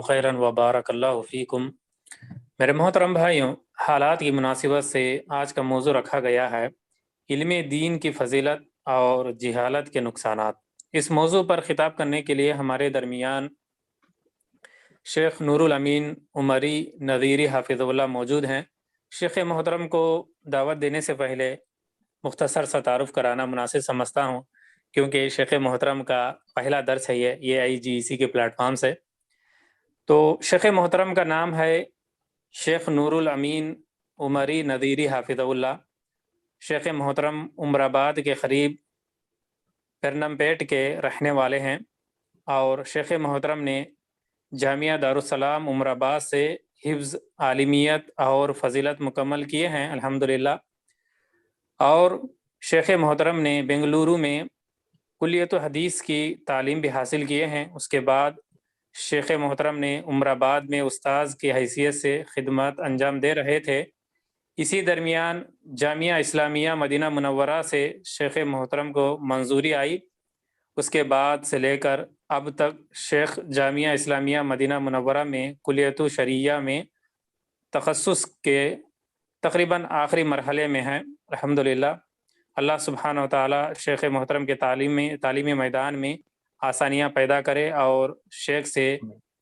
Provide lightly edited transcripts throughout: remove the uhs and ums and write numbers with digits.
खैरन व बारक अल्लाहु फ़ीकुम। मेरे मोहतरम भाइयों, हालात की मुनासिबत से आज का मौजू रखा गया है इल्म दीन की फ़जीलत और जिहालत के नुकसानात। इस मौजू पर ख़िताब करने के लिए हमारे दरमियान शेख नूरुल अमीन उमरी नज़ीरी हाफिज़ुल्लाह मौजूद हैं। शेख मोहतरम को दावत देने से पहले मुख्तसर सा तारुफ़ कराना मुनासिब समझता हूँ, क्योंकि शेख मोहतरम का पहला दर्स है ये AIGEC के प्लेटफॉर्म से। तो शेख मोहतरम का नाम है शेख नूरुल अमीन उमरी नज़ीरी हाफिज़ुल्लाह। शेख मोहतरम उमराबाद के क़रीब पेरनमपेट के रहने वाले हैं और शेख मोहतरम ने जामिया दारुस्सलाम उमराबाद से हिफ्ज़ आलिमियत और फ़जीलत मुकम्मल किए हैं अल्हम्दुलिल्लाह। और शेख मोहतरम ने बेंगलुरु में कुल्लियत हदीस की तालीम भी हासिल किए हैं। उसके बाद शेख मोहतरम ने उमराबाद में उस्ताद की हैसियत से खिदमत अंजाम दे रहे थे। इसी दरमियान जामिया इस्लामिया मदीना मुनव्वरा से शेख मोहतरम को मंजूरी आई। उसके बाद से लेकर अब तक शेख जामिया इस्लामिया मदीना मुनव्वरा में कुल्लियत शरिया में तखस्सुस के तकरीबन आखिरी मरहले में हैं अल्हम्दुलिल्लाह। अल्लाह सुब्हानहू व तआला शेख मोहतरम के तालीमी मैदान में आसानियाँ पैदा करे और शेख से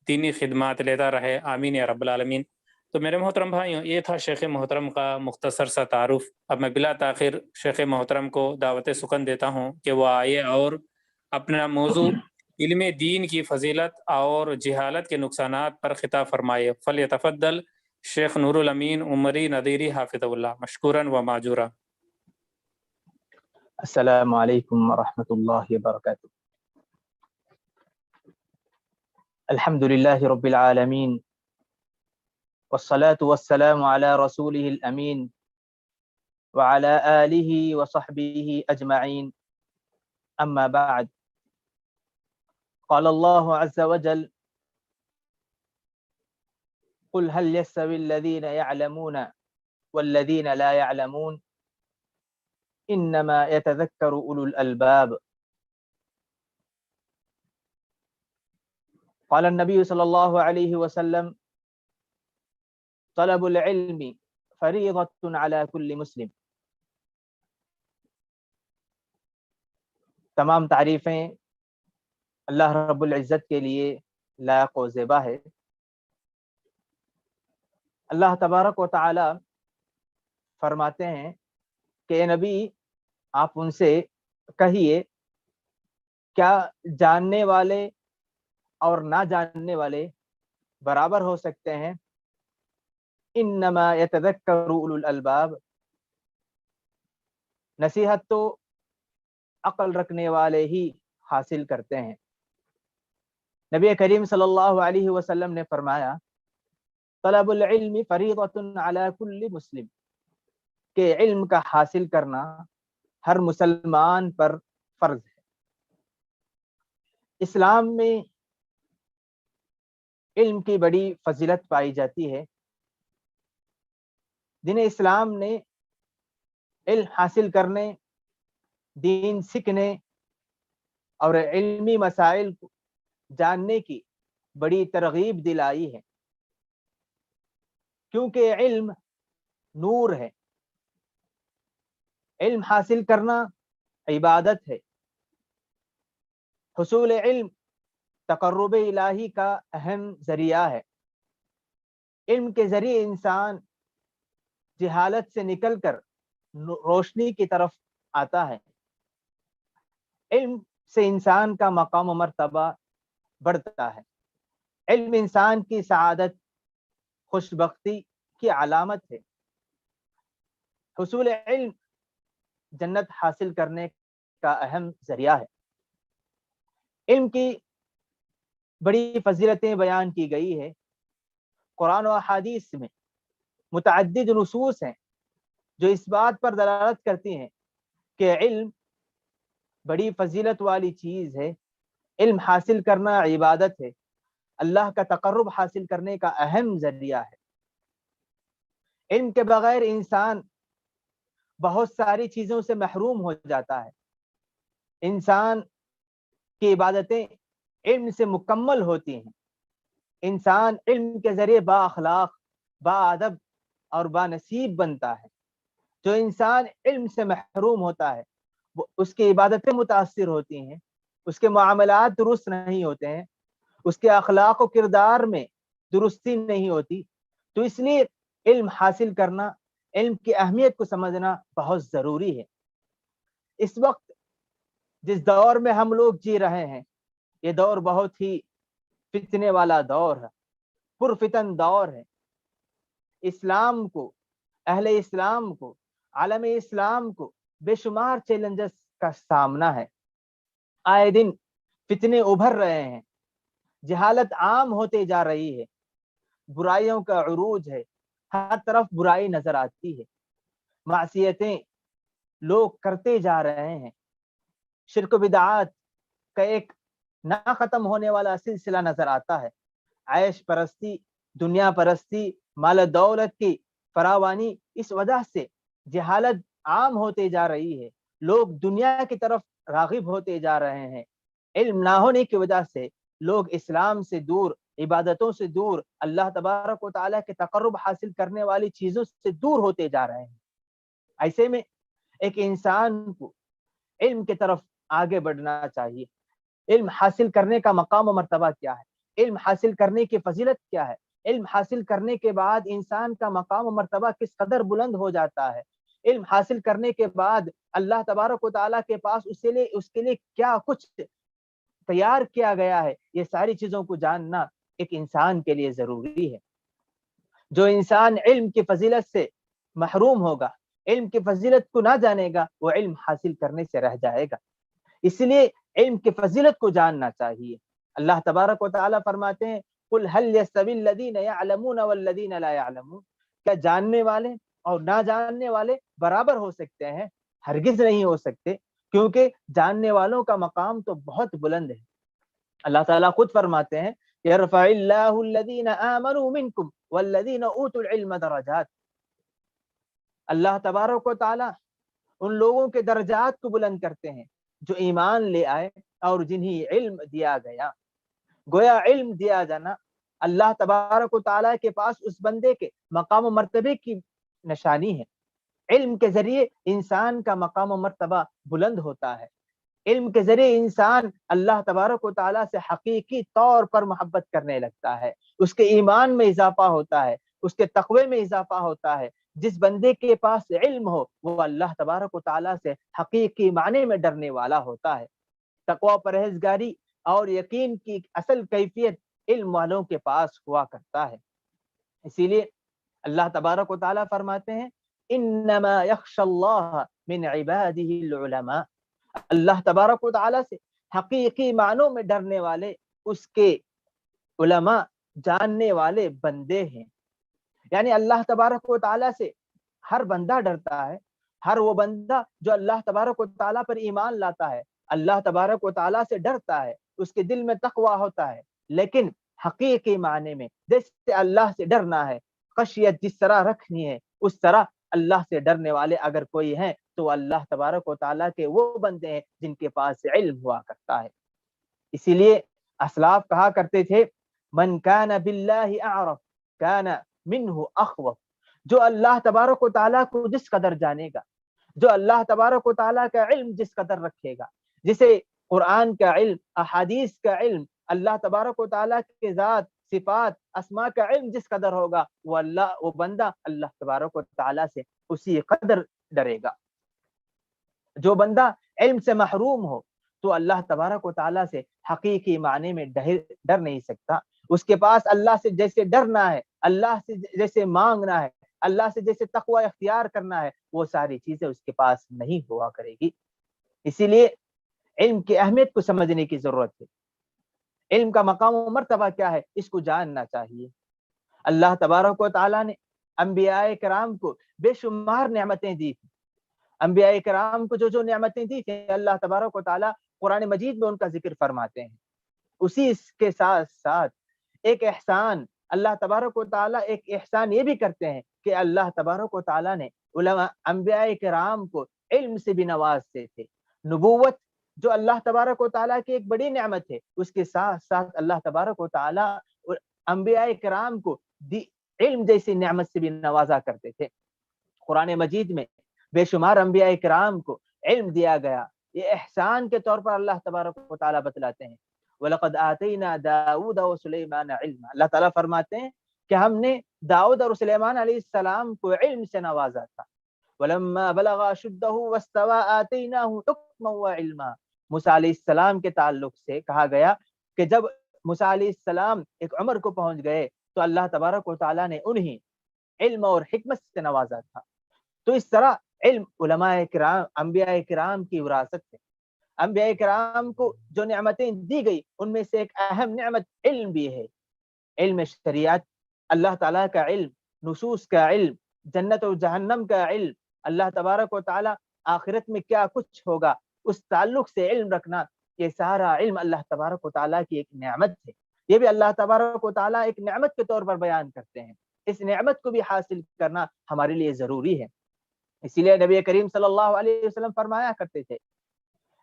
दीनी खिदमत लेता रहे, आमीन या रब्बल आलमीन। तो मेरे मोहतरम भाइयों, ये था शेख मोहतरम का मुख्तसर सा तारुफ। अब मैं बिला ताखिर शेख मोहतरम को दावत सुकन देता हूँ कि वह आए और अपना मौजू इल्म दीन की फ़जीलत और जिहालत के नुकसानात पर खिताब फरमाए। फ़ल्यतफ़द्दल शेख नूरुल अमीन उमरी नज़ीरी हाफिज़हुल्लाह मशकूरन व माजूरा। अस्सलामु अलैकुम व रहमतुल्लाहि व बरकातुहू। अल्हम्दुलिल्लाहि रब्बिल आलमीन वस्सलातु वस्सलामु अला रसूलिहिल अमीन व अला आलिहि व सहबिहि अजमईन, अम्मा बाद। क़ाल अल्लाहु अज़्ज़ा व जल क़ुल हल यस्तवी अल्लज़ीना यअलमूना वल्लज़ीना ला यअलमून इन्नमा यतज़क्करु उलुल अलबाब। क़ाल नबी सल्लल्लाहु अलैहि वसल्लम तलबुल इल्मी फरीज़तुन अला कुल्लि मुस्लिम। तमाम तारीफ़ें अल्लाह रब्बुल इज़्ज़त के लिए लायक व ज़ेबा है। अल्लाह तबारक व तआला फरमाते हैं कि नबी, आप उनसे कहिए, क्या जानने वाले और ना जानने वाले बराबर हो सकते हैं? इन्नमा यतज़क्करु उलुल अलबाब। नसीहत तो अक्ल रखने वाले ही हासिल करते हैं। नबी करीम सल्लल्लाहु अलैहि वसल्लम ने फरमाया, तलबुल इल्मी फरीज़तुन अला कुल्लि मुस्लिम, के इल्म का हासिल करना हर मुसलमान पर फर्ज है। इस्लाम में इल्म की बड़ी फजीलत पाई जाती है। दीन इस्लाम ने इल्म हासिल करने, दीन सीखने और इल्मी मसाइल को जानने की बड़ी तरगीब दिलाई है, क्योंकि इल्म नूर है। इल्म हासिल करना इबादत है। हुसूल इल्म तक़र्रुब इलाही का अहम जरिया है। इल्म के जरिए इंसान जहालत से निकलकर रोशनी की तरफ आता है। इल्म से इंसान का मकाम व मर्तबा बढ़ता है। इल्म इंसान की सआदत, खुशबख्ती की अलामत है। हुसूल इल्म जन्नत हासिल करने का अहम जरिया है। इल्म की बड़ी फजीलतें बयान की गई है। कुरान और हदीस में मुतअद्दिद नुसूस हैं जो इस बात पर दलालत करती हैं कि इल्म बड़ी फजीलत वाली चीज़ है। इल्म हासिल करना इबादत है, अल्लाह का तकर्रुब हासिल करने का अहम जरिया है। इल्म के बगैर इंसान बहुत सारी चीज़ों से महरूम हो जाता है। इंसान की इबादतें इल्म से मुकम्मल होती हैं। इंसान इल्म के जरिए बाअखलाक, बाअदब और बानसीब बनता है। जो इंसान इल्म से महरूम होता है वो उसकी इबादतें मुतासिर होती हैं, उसके मामलात दुरुस्त नहीं होते हैं, उसके अखलाक व किरदार में दुरुस्ती नहीं होती। तो इसलिए इल्म हासिल करना, इल्म की अहमियत को समझना बहुत ज़रूरी है। इस वक्त जिस दौर में हम लोग जी रहे हैं, ये दौर बहुत ही फितने वाला दौर है, पुरफितन दौर है। इस्लाम को, अहले इस्लाम को, आलम इस्लाम को बेशुमार चैलेंजेस का सामना है। आए दिन फितने उभर रहे हैं, जहालत आम होते जा रही है, बुराइयों का उरूज है, हर तरफ बुराई नजर आती है, मासियतें लोग करते जा रहे हैं, शिर्क बिदआत का एक ना खत्म होने वाला सिलसिला नजर आता है। ऐश परस्ती, दुनिया परस्ती, माल दौलत की फरावानी, इस वजह से जहालत आम होते जा रही है, लोग दुनिया की तरफ रागिब होते जा रहे हैं। इल्म ना होने की वजह से लोग इस्लाम से दूर, इबादतों से दूर, अल्लाह तबारक व तआला के तकर्रुब हासिल करने वाली चीजों से दूर होते जा रहे हैं। ऐसे में एक इंसान को इल्म की तरफ आगे बढ़ना चाहिए। इल्म हासिल करने का मकाम व मर्तबा क्या है, इल्म हासिल करने की फजीलत क्या है, इल्म हासिल करने के बाद इंसान का मकाम व मर्तबा किस कदर बुलंद हो जाता है, इल्म हासिल करने के बाद अल्लाह तबारक व तआला के पास उसके लिए क्या कुछ तैयार किया गया है, ये सारी चीजों को जानना एक इंसान के लिए जरूरी है। जो इंसान इल्म की फजीलत से महरूम होगा, इल्म की फजीलत को ना जानेगा, वो इल्म हासिल करने से रह जाएगा। इसलिए इल्म की फजीलत को जानना चाहिए। अल्लाह तबारक व तआला फरमाते हैं, कुल हल यस्तविल लदीन यअलमून वल्लदीन ला यअलमून, क्या जानने वाले और ना जानने वाले बराबर हो सकते हैं? हरगिज नहीं हो सकते, क्योंकि जानने वालों का मकाम तो बहुत बुलंद है। अल्लाह ताला खुद फरमाते हैं, यरफ़इल्लाहु अल्लज़ीना आमनू मिनकुम वल्लज़ीना ऊतुल इल्म दरजात। अल्लाह तबारक व तआला उन लोगों के दर्जात को बुलंद करते हैं जो ईमान ले आए और जिन्हें इल्म दिया गया। गोया इल्म दिया जाना अल्लाह तबारक व तआला के पास उस बंदे के मकाम व मर्तबे की निशानी है। इल्म के जरिए इंसान का मकाम व मर्तबा बुलंद होता है। इल्म के जरिए इंसान अल्लाह तबारक व तआला से हकीकी तौर पर मोहब्बत करने लगता है, उसके ईमान में इजाफा होता है, उसके तकवे में इजाफा होता है। जिस बंदे के पास इल्म हो वो अल्लाह तबारक व तआला से हकीकी माने में डरने वाला होता है। तकवा, परहेजगारी और यकीन की असल कैफियत इल्म वालों के पास हुआ करता है। इसीलिए अल्लाह तबारक व तआला फरमाते हैं, इन्नमा यख्शल्लाह मिन इबादिहिल उलमा। अल्लाह तबारक व तआला से हकीकी मानों में डरने वाले उसके उलमा, जानने वाले बंदे हैं। यानी अल्लाह तबारक व तआला से हर बंदा डरता है, हर वो बंदा जो अल्लाह तबारक व तआला पर ईमान लाता है, अल्लाह तबारक व तआला से डरता है, उसके दिल में तकवा होता है। लेकिन हकीकी माने में जैसे अल्लाह से डरना है, खशियत जिस तरह रखनी है, उस तरह अल्लाह से डरने वाले अगर कोई हैं तो अल्लाह तबारक व तआला के वो बंदे हैं जिनके पास इल्म हुआ करता है। इसीलिए असलाफ कहा करते थे, मन कान बिल्लाहि अअरफ कान मिन्हु अखवफ। जो अल्लाह तबारक व तआला को जिस कदर जानेगा, जो अल्लाह तबारक व तआला का इल्म जिस कदर रखेगा, जिसे कुरान का इल्म, अहादीस का इल्म, अल्लाह तबारक व तआला के जात, सिफात, अस्मा का इल्म जिस कदर होगा, वो बंदा अल्लाह तबारक व तआला से उसी कदर डरेगा। जो बंदा इल्म से महरूम हो तो अल्लाह तबारक व तआला से हकीकी माने में डर नहीं सकता। उसके पास अल्लाह से जैसे डरना है, अल्लाह से जैसे मांगना है, अल्लाह से जैसे तकवा इख्तियार करना है, वो सारी चीजें उसके पास नहीं हुआ करेगी। इसीलिए इल्म की अहमियत को समझने की जरूरत है। इल्म का मकाम व मर्तबा क्या है, इसको जानना चाहिए। अल्लाह तबारक व तआला ने अंबियाए किराम को बेशुमार नेमतें दी थी। अंबियाए किराम को जो जो नेमतें दी थी, अल्लाह तबारक व तआला कुरान मजीद में उनका जिक्र फरमाते हैं। उसी के साथ साथ एक एहसान अल्लाह तबारक व तआला एक एहसान ये भी करते हैं कि अल्लाह तबारक व तआला ने उलमा अंबियाए किराम को इल्म से भी नवाजते थे। नबूवत जो अल्लाह तबारक व तआला की एक बड़ी नेमत है, उसके साथ साथ अल्लाह तबारक व तआला انبیاء کرام کو علم جیسی نعمت سے بھی نوازا کرتے تھے۔ قرآن مجید میں بے شمار انبیاء کرام کو علم دیا گیا، یہ احسان کے طور پر اللہ تبارک و تعالیٰ بتلاتے ہیں۔ وَلَقَدْ آتَيْنَا دَاوُودَ وَسُلَيْمَانَ عِلْمًا، اللہ تعالیٰ فرماتے ہیں کہ ہم نے داؤد اور سلیمان علیہ السلام کو علم سے نوازا تھا۔ وَلَمَّا بَلَغَ أَشُدَّهُ وَاسْتَوَىٰ آتَيْنَاهُ حُكْمًا وَعِلْمًا، موسیٰ علیہ السلام کے تعلق سے کہا گیا کہ جب موسیٰ علیہ السلام ایک عمر کو پہنچ گئے تو اللہ تبارک و تعالیٰ نے انہیں علم اور حکمت سے نوازا تھا۔ تو اس طرح علم علماء کرام، انبیاء کرام کی وراثت ہے۔ انبیاء کرام کو جو نعمتیں دی گئی ان میں سے ایک اہم نعمت علم بھی ہے۔ علم شریعت، اللہ تعالیٰ کا علم، نصوص کا علم، جنت و جہنم کا علم، اللہ تبارک و تعالیٰ آخرت میں کیا کچھ ہوگا اس تعلق سے علم رکھنا، یہ سارا علم اللہ تبارک و تعالیٰ کی ایک نعمت ہے۔ یہ بھی اللہ تبارک و تعالیٰ ایک نعمت کے طور پر بیان کرتے ہیں۔ اس نعمت کو بھی حاصل کرنا ہمارے لیے ضروری ہے۔ اسی لیے نبی کریم صلی اللہ علیہ وسلم فرمایا کرتے تھے،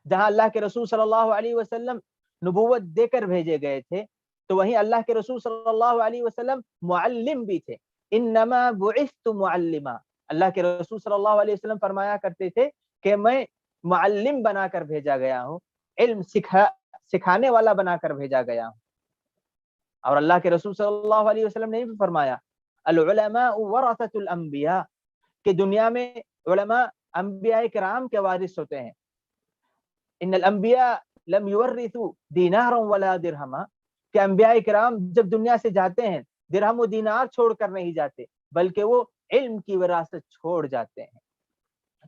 جہاں اللہ کے رسول صلی اللہ علیہ وسلم نبوت دے کر بھیجے گئے تھے تو وہیں اللہ کے رسول صلی اللہ علیہ وسلم معلم بھی تھے۔ انما بعثت معلما، اللہ کے رسول صلی اللہ علیہ وسلم فرمایا کرتے تھے کہ میں معلم بنا کر بھیجا گیا ہوں، علم سکھانے والا بنا کر بھیجا گیا ہوں۔ اور اللہ کے رسول صلی اللہ علیہ وسلم نے بھی فرمایا العلماء ورثۃ الانبیاء، کہ دنیا میں علماء انبیاء کرام کے وارث ہوتے ہیں۔ ان الانبیاء لم یورثوا دینارا ولا درہما، کہ انبیاء کرام جب دنیا سے جاتے ہیں درہم و دینار چھوڑ کر نہیں جاتے بلکہ وہ علم کی وراثت چھوڑ جاتے ہیں۔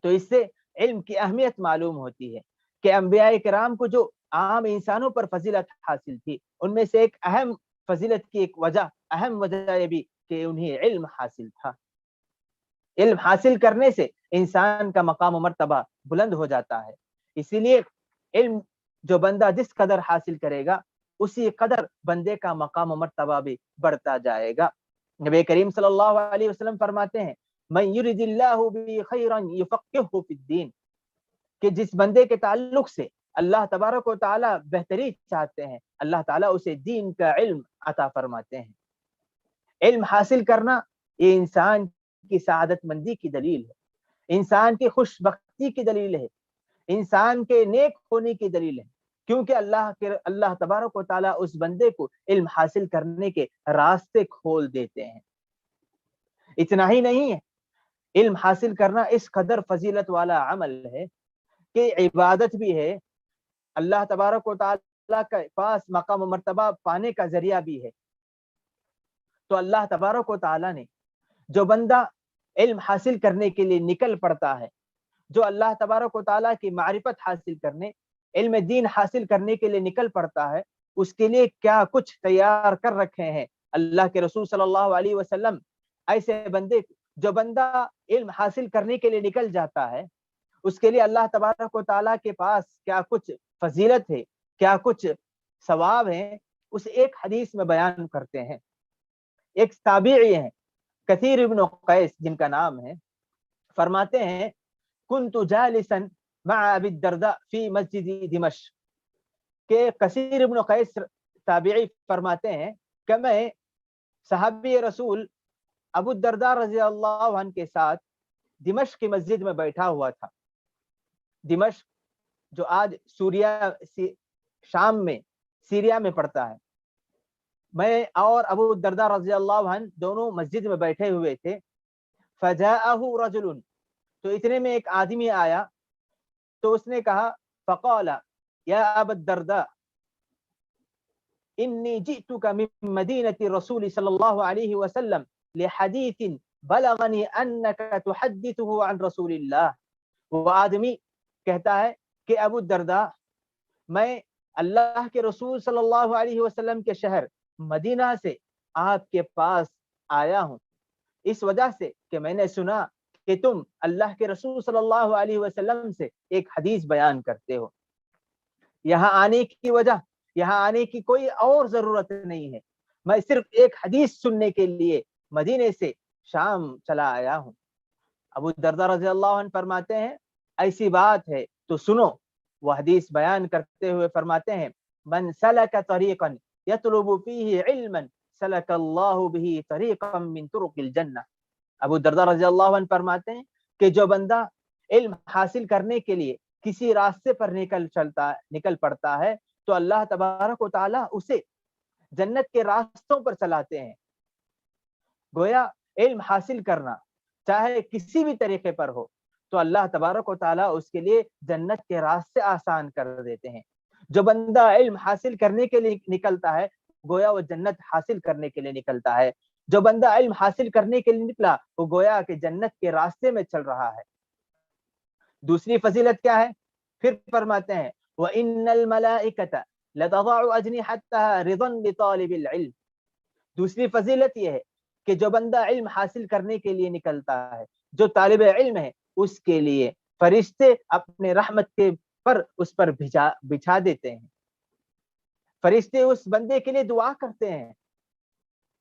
تو اس سے علم کی اہمیت معلوم ہوتی ہے کہ انبیاء کرام کو جو عام انسانوں پر فضیلت حاصل تھی ان میں سے ایک اہم فضیلت کی ایک اہم وجہ یہ بھی کہ انہیں علم حاصل تھا۔ علم حاصل کرنے سے انسان کا مقام و مرتبہ بلند ہو جاتا ہے۔ اسی لیے علم جو بندہ جس قدر حاصل کرے گا اسی قدر بندے کا مقام و مرتبہ بھی بڑھتا جائے گا۔ نبی کریم صلی اللہ علیہ وسلم فرماتے ہیں من یرد اللہ بہ خیرا یفقہہ فی الدین، کہ جس بندے کے تعلق سے اللہ تبارک و تعالیٰ بہتری چاہتے ہیں اللہ تعالیٰ اسے دین کا علم عطا فرماتے ہیں۔ علم حاصل کرنا یہ انسان کی سعادت مندی کی دلیل ہے، انسان کی خوش بختی کی دلیل ہے، انسان کے نیک ہونے کی دلیل ہے، کیونکہ اللہ تبارک و تعالیٰ اس بندے کو علم حاصل کرنے کے راستے کھول دیتے ہیں۔ اتنا ہی نہیں ہے، علم حاصل کرنا اس قدر فضیلت والا عمل ہے کہ عبادت بھی ہے، اللہ تبارک و تعالیٰ کے پاس مقام و مرتبہ پانے کا ذریعہ بھی ہے۔ تو اللہ تبارک و تعالیٰ نے جو بندہ علم حاصل کرنے کے لیے نکل پڑتا ہے، جو اللہ تبارک و تعالیٰ کی معرفت حاصل کرنے، علم دین حاصل کرنے کے لیے نکل پڑتا ہے، اس کے لیے کیا کچھ تیار کر رکھے ہیں اللہ کے رسول صلی اللہ علیہ وسلم۔ ایسے بندے جو بندہ علم حاصل کرنے کے لیے نکل جاتا ہے اس کے لیے اللہ تبارک و تعالیٰ کے پاس کیا کچھ فضیلت ہے، کیا کچھ ثواب ہے، اس ایک حدیث میں بیان کرتے ہیں۔ ایک تابعی ہیں کثیر ابن قیس جن کا نام ہے، فرماتے ہیں کنت جالسا مع ابی الدرداء فی مسجد دمشق، کہ کثیر ابن قیس تابعی فرماتے ہیں کہ میں صحابی رسول ابو الدرداء رضی اللہ عنہ کے ساتھ دمشق کی مسجد میں بیٹھا ہوا تھا۔ دمشق جو آج شام میں سیریا میں پڑتا ہے، میں اور ابو الدرداء رضی اللہ عنہ دونوں مسجد میں بیٹھے ہوئے تھے۔ فجاءہ رجل، تو اتنے میں ایک آدمی آیا تو اس نے کہا فقال یا ابا الدرداء انی جئتک من مدینۃ رسول صلی اللہ علیہ وسلم لحدیث بلغنی انک تحدثه عن رسول اللہ۔ وہ آدمی کہتا ہے کہ ابو الدرداء میں اللہ کے رسول صلی اللہ علیہ وسلم کے شہر مدینہ سے آپ کے پاس آیا ہوں اس وجہ سے کہ میں نے سنا کہ تم اللہ کے رسول صلی اللہ علیہ وسلم سے ایک حدیث بیان کرتے ہو۔ یہاں آنے کی وجہ، یہاں آنے کی کوئی اور ضرورت نہیں ہے، میں صرف ایک حدیث سننے کے لیے مدینے سے شام چلا آیا ہوں۔ ابو الدرداء رضی اللہ عنہ فرماتے ہیں ایسی بات ہے تو سنو۔ وہ حدیث بیان کرتے ہوئے فرماتے ہیں من سلک طریقا یطلب فیہ علما सलक अल्लाहु बिही तरीक़म मिन तुरुक़िल जन्नह। अबू दरदा रज़ी अल्लाहु अन्हु फरमाते हैं कि जो बंदा इल्म हासिल करने के लिए किसी रास्ते पर निकल पड़ता है तो अल्लाह तबारक व तआला उसे जन्नत के रास्तों पर चलाते हैं। गोया इल्म हासिल करना चाहे किसी भी तरीके पर हो तो अल्लाह तबारक व तआला उसके लिए जन्नत के रास्ते आसान कर देते हैं। जो बंदा इल्म हासिल करने के लिए निकलता है गोया वो जन्नत हासिल करने के लिए निकलता है। जो बंदा इल्म हासिल करने के लिए निकला वो गोया कि जन्नत के रास्ते में चल रहा है। दूसरी फजीलत क्या है? फिर फरमाते हैं व इन्नल मलाइकता लतज़अउ अजनिहतहा रिज़न लितालिबिल इल्म। दूसरी फजीलत ये है कि जो बंदा इल्म हासिल करने के लिए निकलता है, जो तालिब इल्म है, उसके लिए फरिश्ते अपने रहमत के पर उस पर बिछा देते हैं। फरिश्ते उस बंदे के लिए दुआ करते हैं।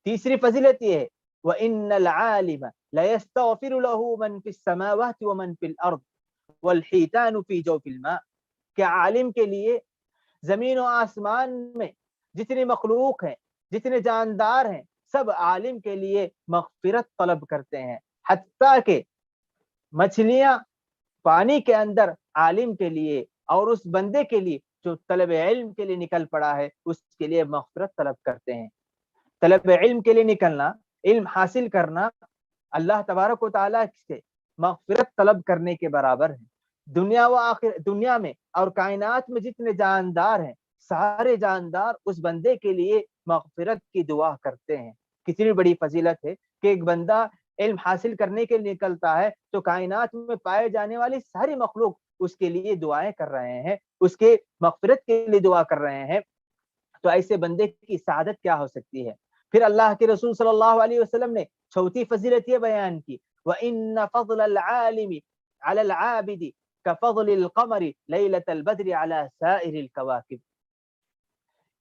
तीसरी फजीलत ये है व इन्नल आलिम लयस्तगफिरु लहू मन फिस समावाति व मन फिल अर्द वल हितानु फी जौफिल मा। कि आलिम के लिए जमीन और आसमान में जितनी मखलूक हैं, जितने जानदार हैं, सब आलिम के लिए मगफिरत तलब करते हैं। हत्ता के मछलियां पानी के अंदर आलिम के लिए और उस बंदे के लिए जो तलब इल्म के लिए निकल पड़ा है उसके लिए मगफिरत तलब करते हैं। तलब इल्म के लिए निकलना, इल्म हासिल करना अल्लाह तबारक व तआला से मगफिरत तलब करने के बराबर है। दुनिया में और कायनात में जितने जानदार हैं, सारे जानदार उस बंदे के लिए मगफिरत की दुआ करते हैं। कितनी बड़ी फजीलत है कि एक बंदा इल्म हासिल करने के लिए निकलता है तो कायनात में पाए जाने वाली सारी मखलूक उसके लिए दुआएं कर रहे हैं, उसके मगफिरत के लिए दुआ कर रहे हैं। तो ऐसे बंदे की सआदत क्या हो सकती है? फिर अल्लाह के रसूल सल्लल्लाहु अलैहि वसल्लम ने चौथी फजीलत ये बयान की व इन्न फज़लल आलिमी अलल आबिदी कफ़ज़लिल क़मरी लैलतल बद्रि अला साइरिल कवाकिब।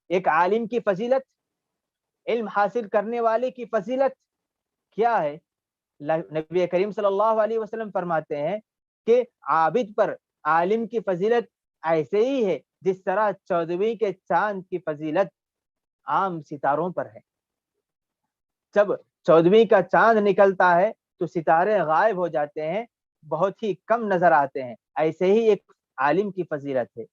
एक आलिम की फजीलत, इल्म हासिल करने वाले की फजीलत क्या है? नबी करीम सल्लल्लाहु अलैहि वसल्लम फरमाते हैं कि आबिद पर आलिम की फजीलत ऐसे ही है जिस तरह 14वीं के चांद की फजीलत आम सितारों पर है। जब 14वीं का चांद निकलता है तो सितारे गायब हो जाते हैं, बहुत ही कम नजर आते हैं। ऐसे ही एक आलिम की फजीलत है।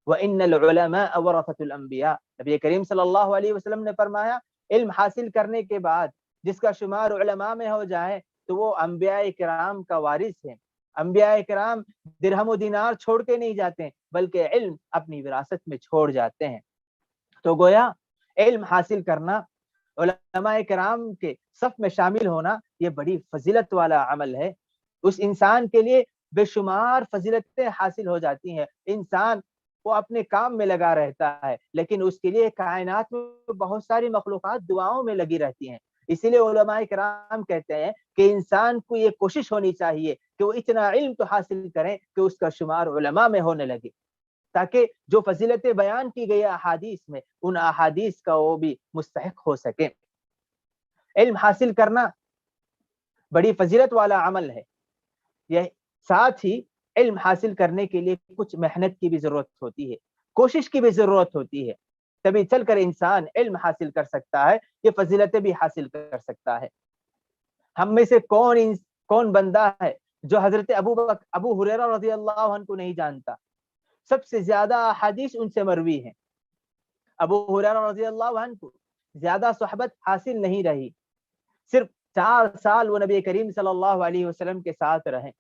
व इन्नल उलमा वरसतुल अंबिया। नबी करीम सल्लल्लाहु अलैहि वसल्लम ने फरमाया इल्म हासिल करने के बाद जिसका शुमार उलमा में हो जाए तो वो अंबिया किराम का वारिस है। अंबिया किराम दिरहम व दिनार छोड़ के नहीं जाते बल्कि इल्म अपनी विरासत में छोड़ जाते हैं। तो गोया इल्म हासिल करना, उलमा किराम के सफ में शामिल होना, ये बड़ी फजीलत वाला अमल है। उस इंसान के लिए बेशुमार फजीलतें हासिल हो जाती हैं। इंसान वो अपने काम में लगा रहता है लेकिन उसके लिए कायनात में बहुत सारी मखलूकात दुआओं में लगी रहती हैं। इसीलिए उलमाए किराम कहते हैं कि इंसान को ये कोशिश होनी चाहिए कि वो इतना इल्म तो हासिल करें कि उसका शुमार उलमा में होने लगे, ताकि जो फजीलतें बयान की गई अहादीस में उन अहादीस का वो भी मुस्तहिक हो सके। इल्म हासिल करना बड़ी फजीलत वाला अमल है। यह साथ ही इल्म हासिल करने के लिए कुछ मेहनत की भी जरूरत होती है, कोशिश की भी जरूरत होती है, तभी चलकर इंसान इल्म हासिल कर सकता है, ये फजीलतें भी हासिल कर सकता है। हम में से कौन बंदा है जो हजरत अबू हुरैरा रज़ी अल्लाहु अन्हु को नहीं जानता? सबसे ज्यादा हदीस उनसे मरवी है। अबू हुरैरा रज़ी अल्लाहु अन्हु को ज्यादा सोहबत हासिल नहीं रही, सिर्फ 4 साल वो नबी करीम सल्लल्लाहु अलैहि वसल्लम के साथ रहे।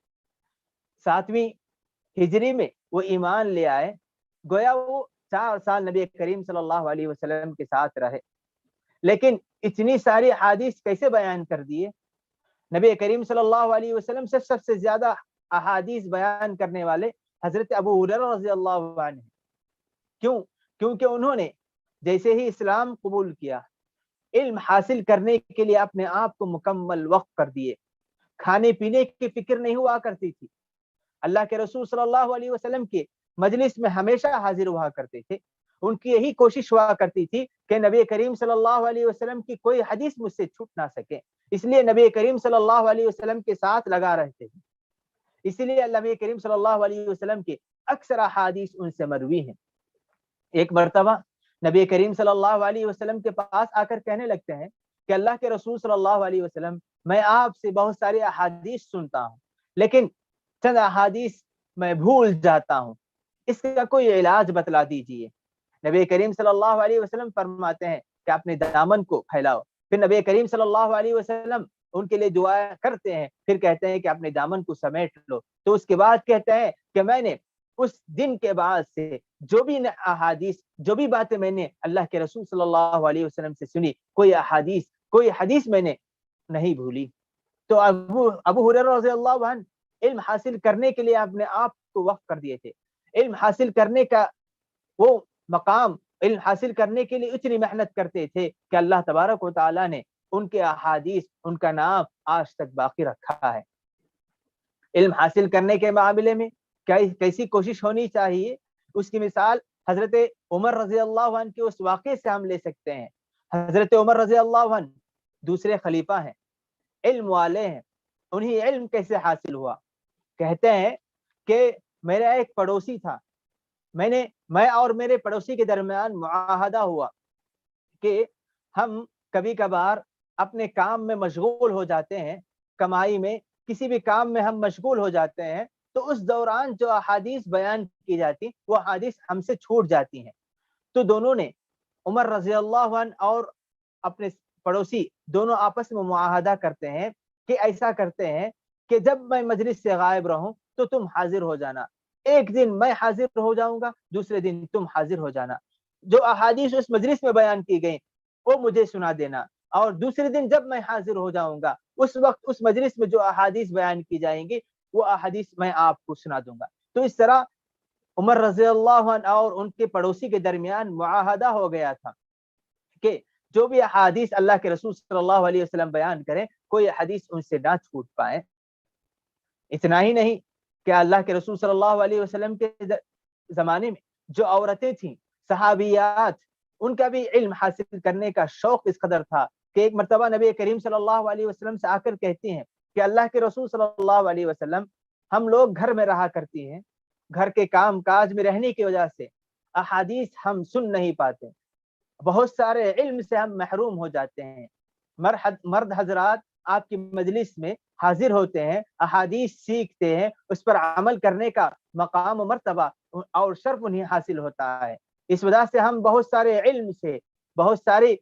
7वीं हिजरी में वो ईमान ले आए। गोया वो 4 साल नबी करीम सल्लल्लाहु अलैहि वसल्लम के साथ रहे, लेकिन इतनी सारी अहादीस कैसे बयान कर दिए? नबी करीम सल्लल्लाहु अलैहि वसल्लम से सबसे ज्यादा अहादीस बयान करने वाले हजरत अबू हुरैरा रज़ी अल्लाहु अन्हु। क्यों? क्योंकि उन्होंने जैसे ही इस्लाम कबूल किया, इल्म हासिल करने के लिए अपने आप को मुकम्मल वक्फ कर दिए। खाने पीने की फिक्र नहीं हुआ करती थी। अल्लाह के रसूल सल्लल्लाहु अलैहि वसल्लम के मजलिस में हमेशा हाजिर हुआ करते थे। उनकी यही कोशिश हुआ करती थी कि नबी करीम सल्लल्लाहु अलैहि वसल्लम की कोई हदीस मुझसे छूट ना सके, इसलिए नबी करीम सल्लल्लाहु अलैहि वसल्लम के साथ लगा रहते थे। इसीलिए नबी करीम सल्लल्लाहु अलैहि वसल्लम के अक्सर अहादीस उनसे मरवी हैं। एक मर्तबा नबी करीम सल्लल्लाहु अलैहि वसल्लम के पास आकर कहने लगते हैं कि अल्लाह के रसूल सल्लल्लाहु अलैहि वसल्लम, मैं आपसे बहुत सारी अहादीस सुनता हूँ, लेकिन चंद अहादीस मैं भूल जाता हूँ, इसका कोई इलाज बतला दीजिए। नबी करीम सल्लल्लाहु अलैहि वसल्लम फरमाते हैं कि अपने दामन को फैलाओ। फिर नबी करीम सल्लल्लाहु अलैहि वसल्लम उनके लिए दुआ करते हैं, फिर कहते हैं कि अपने दामन को समेट लो। तो उसके बाद कहते हैं कि मैंने उस दिन के बाद से जो भी अहादीस, जो भी बातें मैंने अल्लाह के रसूल सल्लल्लाहु अलैहि वसल्लम से सुनी, कोई हदीस मैंने नहीं भूली। तो अबू अबू हुरैरा रज़ियल्लाहु अन्हु इल्म हासिल करने के लिए अपने आप को वक्फ कर दिए थे। इल्म हासिल करने का वो मकाम, इल्म हासिल करने के लिए इतनी मेहनत करते थे कि अल्लाह तबारक व तआला ने उनके अहादीस, उनका नाम आज तक बाकी रखा है। इल्म हासिल करने के मामले में कैसी कोशिश होनी चाहिए, उसकी मिसाल हजरत उमर रजी अल्लाह अन्हु के उस वाक़े से हम ले सकते हैं। हजरत उमर रजी अल्लाह अन्हु दूसरे खलीफा हैं, इल्म वाले हैं, उन्हें इल्म कैसे हासिल हुआ? कहते हैं कि मेरा एक पड़ोसी था, मैं और मेरे पड़ोसी के दरमियान मुआहदा हुआ कि हम कभी कभार अपने काम में मशगूल हो जाते हैं, कमाई में किसी भी काम में हम मशगूल हो जाते हैं, तो उस दौरान जो अहादीस बयान की जाती वो अहादीस हमसे छूट जाती हैं। तो दोनों ने, उमर रजी अल्लाह अन्हु और अपने पड़ोसी दोनों आपस में मुआहदा करते हैं कि ऐसा करते हैं कि जब मैं मजलिस से गायब रहूं तो तुम हाजिर हो जाना, एक दिन मैं हाजिर हो जाऊंगा, दूसरे दिन तुम हाजिर हो जाना। जो अहादीस उस मजलिस में बयान की गई वो मुझे सुना देना, और दूसरे दिन जब मैं हाजिर हो जाऊंगा उस वक्त उस मजलिस में जो अहादीस बयान की जाएंगी वो अहादीस मैं आपको सुना दूंगा। तो इस तरह उमर रजी अल्लाह अन्हु और उनके पड़ोसी के दरमियान मुआहदा हो गया था कि जो भी अहादीस अल्लाह के रसूल सल्लल्लाहु अलैहि वसल्लम बयान करें, कोई हदीस उनसे ना छूट पाए। इतना ही नहीं कि अल्लाह के रसूल सल्लल्लाहु अलैहि वसल्लम के जमाने में जो औरतें थीं, सहाबियात, उनका भी इल्म हासिल करने का शौक इस कदर था कि एक मर्तबा नबी करीम सल्लल्लाहु अलैहि वसल्लम से आकर कहती हैं कि अल्लाह के रसूल सल्लल्लाहु अलैहि वसल्लम, हम लोग घर में रहा करती हैं, घर के काम काज में रहने की वजह से अहादीस हम सुन नहीं पाते, बहुत सारे इल्म से हम महरूम हो जाते हैं। मर्द हजरात आपकी मजलिस में हाजिर होते हैं, अहादीस सीखते हैं, उस पर अमल करने का मकाम मर्तबा और शर्फ उन्हें हासिल होता है। इस वजह से हम बहुत सारे इल्म से, बहुत सारे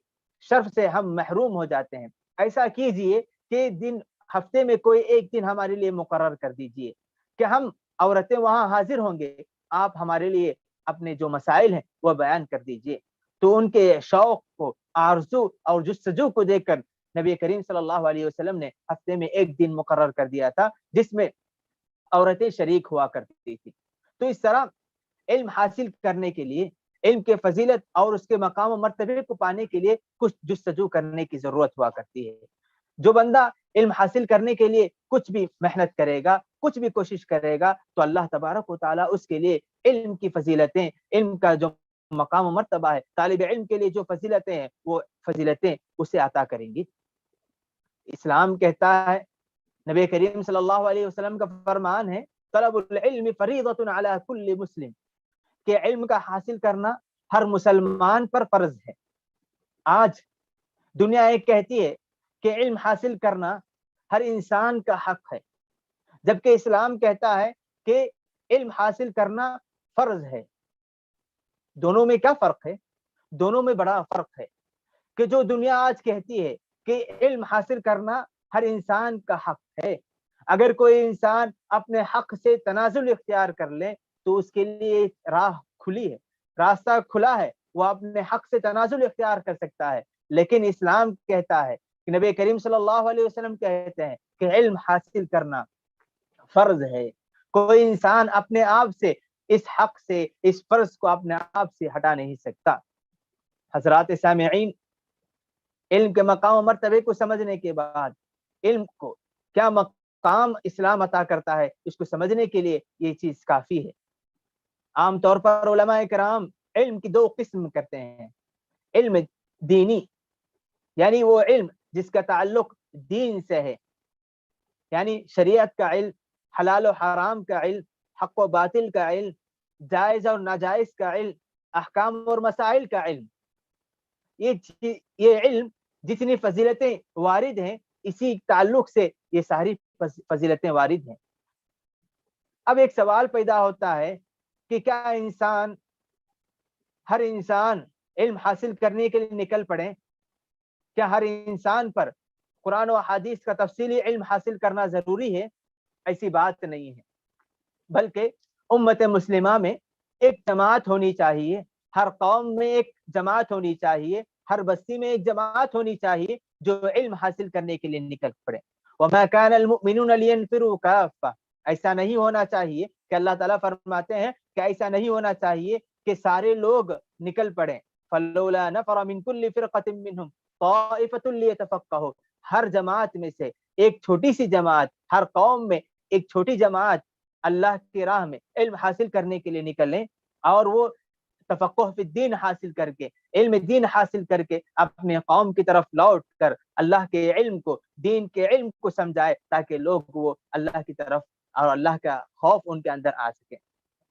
शर्फ से हम महरूम हो जाते हैं। ऐसा कीजिए कि दिन, हफ्ते में कोई एक दिन हमारे लिए मुकर्रर कर दीजिए कि हम औरतें वहां हाजिर होंगे, आप हमारे लिए अपने जो मसाइल हैं वो बयान कर दीजिए। तो उनके शौक को, आरज़ू और जुस्तजू को देखकर नबी करीम सल्लल्लाहु अलैहि वसल्लम ने हफ्ते में एक दिन मुकर्रर कर दिया था जिसमें औरतें शरीक हुआ करती थी। तो इस तरह इल्म हासिल करने के लिए, इल्म के फजीलत और उसके मकाम और मर्तबे को पाने के लिए कुछ जुस्तजू करने की जरूरत हुआ करती है। जो बंदा इल्म हासिल करने के लिए कुछ भी मेहनत करेगा, कुछ भी कोशिश करेगा, तो अल्लाह तबारक व तआला उसके लिए इल्म की फजीलतें, इल्म का जो मकाम और मर्तबा है, तालिब इल्म के लिए जो फजीलतें हैं वो फजीलतें उसे अता करेंगी। इस्लाम कहता है, नबी करीम सल्लल्लाहु अलैहि वसल्लम का फरमान है, तलबुल इल्म फरीदतुन अला कुल्ली मुस्लिम, कि इल्म का हासिल करना हर मुसलमान पर फर्ज है। आज दुनिया एक कहती है कि इल्म हासिल करना हर इंसान का हक है, जबकि इस्लाम कहता है कि इल्म हासिल करना फर्ज है। दोनों में क्या फर्क है? दोनों में बड़ा फर्क है कि जो दुनिया आज कहती है कि इल्म हासिल करना हर इंसान का हक है, अगर कोई इंसान अपने हक से तनाजुल इख्तियार कर ले तो उसके लिए राह खुली है, रास्ता खुला है, वो अपने हक से तनाजुल इख्तियार कर सकता है। लेकिन इस्लाम कहता है कि नबी करीम सल्लल्लाहु अलैहि वसल्लम कहते हैं कि इल्म हासिल करना फर्ज है। कोई इंसान अपने आप से इस हक से, इस फर्ज को अपने आप से हटा नहीं सकता। हजरात सामिईन, इल्म के मकाम और मर्तबे को समझने के बाद, इल्म को क्या मकाम इस्लाम अता करता है इसको समझने के लिए ये चीज काफी है। आमतौर पर उलमाए किराम इल्म की दो किस्म करते हैं। इल्म दीनी, यानी वो इल्म जिसका ताल्लुक दीन से है, यानी शरीयत का इल्म, हलाल और हराम का इल्म, हक व बातिल का इल्म, जायज और नाजायज का इल्म, अहकाम और मसाइल का इल्म, ये इल्म जितनी फजीलतें वारिद हैं, इसी ताल्लुक से ये सारी फजीलतें वारिद हैं। अब एक सवाल पैदा होता है कि क्या हर इंसान इल्म हासिल करने के लिए निकल पड़े? क्या हर इंसान पर कुरान और हदीस का तफसीली इल्म हासिल करना जरूरी है? ऐसी बात नहीं है, बल्कि उम्मत मुस्लिमा में एक जमात होनी चाहिए, हर कौम में एक जमात होनी चाहिए, हर बस्ती में एक जमात होनी चाहिए जो इल्म हासिल करने के लिए निकल पड़े। वमा कान अल मुमिनून लियनफिरू काफ़ा, ऐसा नहीं होना चाहिए कि अल्लाह ताला फरमाते हैं कि ऐसा नहीं होना चाहिए कि सारे लोग निकल पड़े। फलौला नफर मिन कुल्ली फिरक़तिन मिनहुम ताइफ़तुन लियतफ़क़हू, हर जमात में से एक छोटी सी जमात, हर कौम में एक छोटी जमात अल्लाह की राह में इल्म हासिल करने के लिए निकलें, और वो तफक्कुह फी दीन हासिल करके, इल्म दीन हासिल करके अपने कौम की तरफ लौट कर अल्लाह के इल्म को, दीन के इल्म को समझाए, ताकि लोग वो अल्लाह की तरफ और अल्लाह का खौफ उनके अंदर आ सके।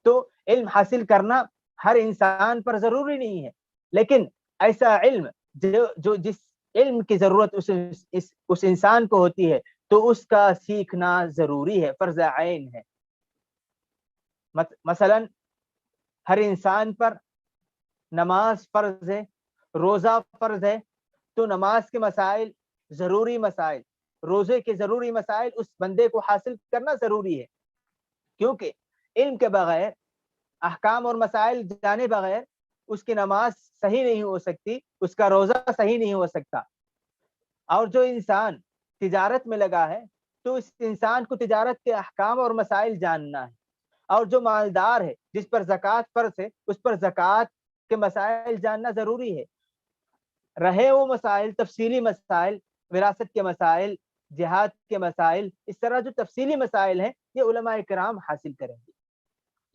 तो इल्म हासिल करना हर इंसान पर जरूरी नहीं है, लेकिन ऐसा इल्म जो जिस इल्म की जरूरत उस इंसान को होती है, तो उसका सीखना जरूरी है, फर्ज आइन है। मसलन हर इंसान पर नमाज फर्ज है, रोजा फर्ज है, तो नमाज के मसाइल, जरूरी मसाइल, रोजे के जरूरी मसाइल उस बंदे को हासिल करना जरूरी है, क्योंकि इल्म के बगैर, अहकाम और मसाइल जाने बगैर उसकी नमाज सही नहीं हो सकती, उसका रोजा सही नहीं हो सकता। और जो इंसान तिजारत में लगा है, तो इस इंसान को तिजारत के अहकाम और मसाइल जानना है। और जो मालदार है, जिस पर ज़कात फर्ज है, उस पर ज़कात के मसाइल जानना जरूरी है। रहे वो मसाइल, तफसीली मसाइल, विरासत के मसाइल, जिहाद के मसाइल, इस तरह जो तफसीली मसाइल हैं, ये उलमाए किराम हासिल करेंगे।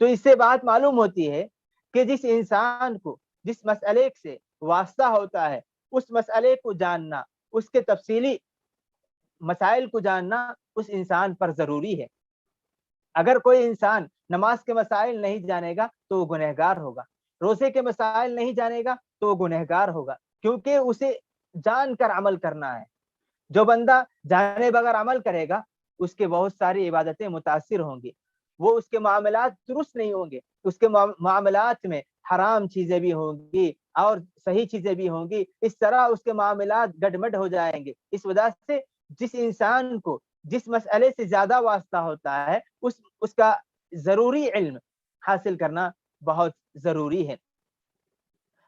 तो इससे बात मालूम होती है कि जिस इंसान को जिस मसले से वास्ता होता है, उस मसले को जानना, उसके तफसीली मसाइल को जानना उस इंसान पर जरूरी है। अगर कोई इंसान नमाज के मसाइल नहीं जानेगा तो वो गुनहगार होगा, रोजे के मसाइल नहीं जानेगा तो वो गुनहगार होगा, क्योंकि उसे जानकर अमल करना है। जो बंदा जाने बगैर अमल करेगा, उसके बहुत सारी इबादतें मुतासिर होंगी, वो उसके मामलात दुरुस्त नहीं होंगे, उसके मामलात में हराम चीजें भी होंगी और सही चीजें भी होंगी, इस तरह उसके मामलात गडमड हो जाएंगे। इस वजह से जिस इंसान को जिस मसले से ज्यादा वास्ता होता है, उसका जरूरी इल्म हासिल करना बहुत जरूरी है।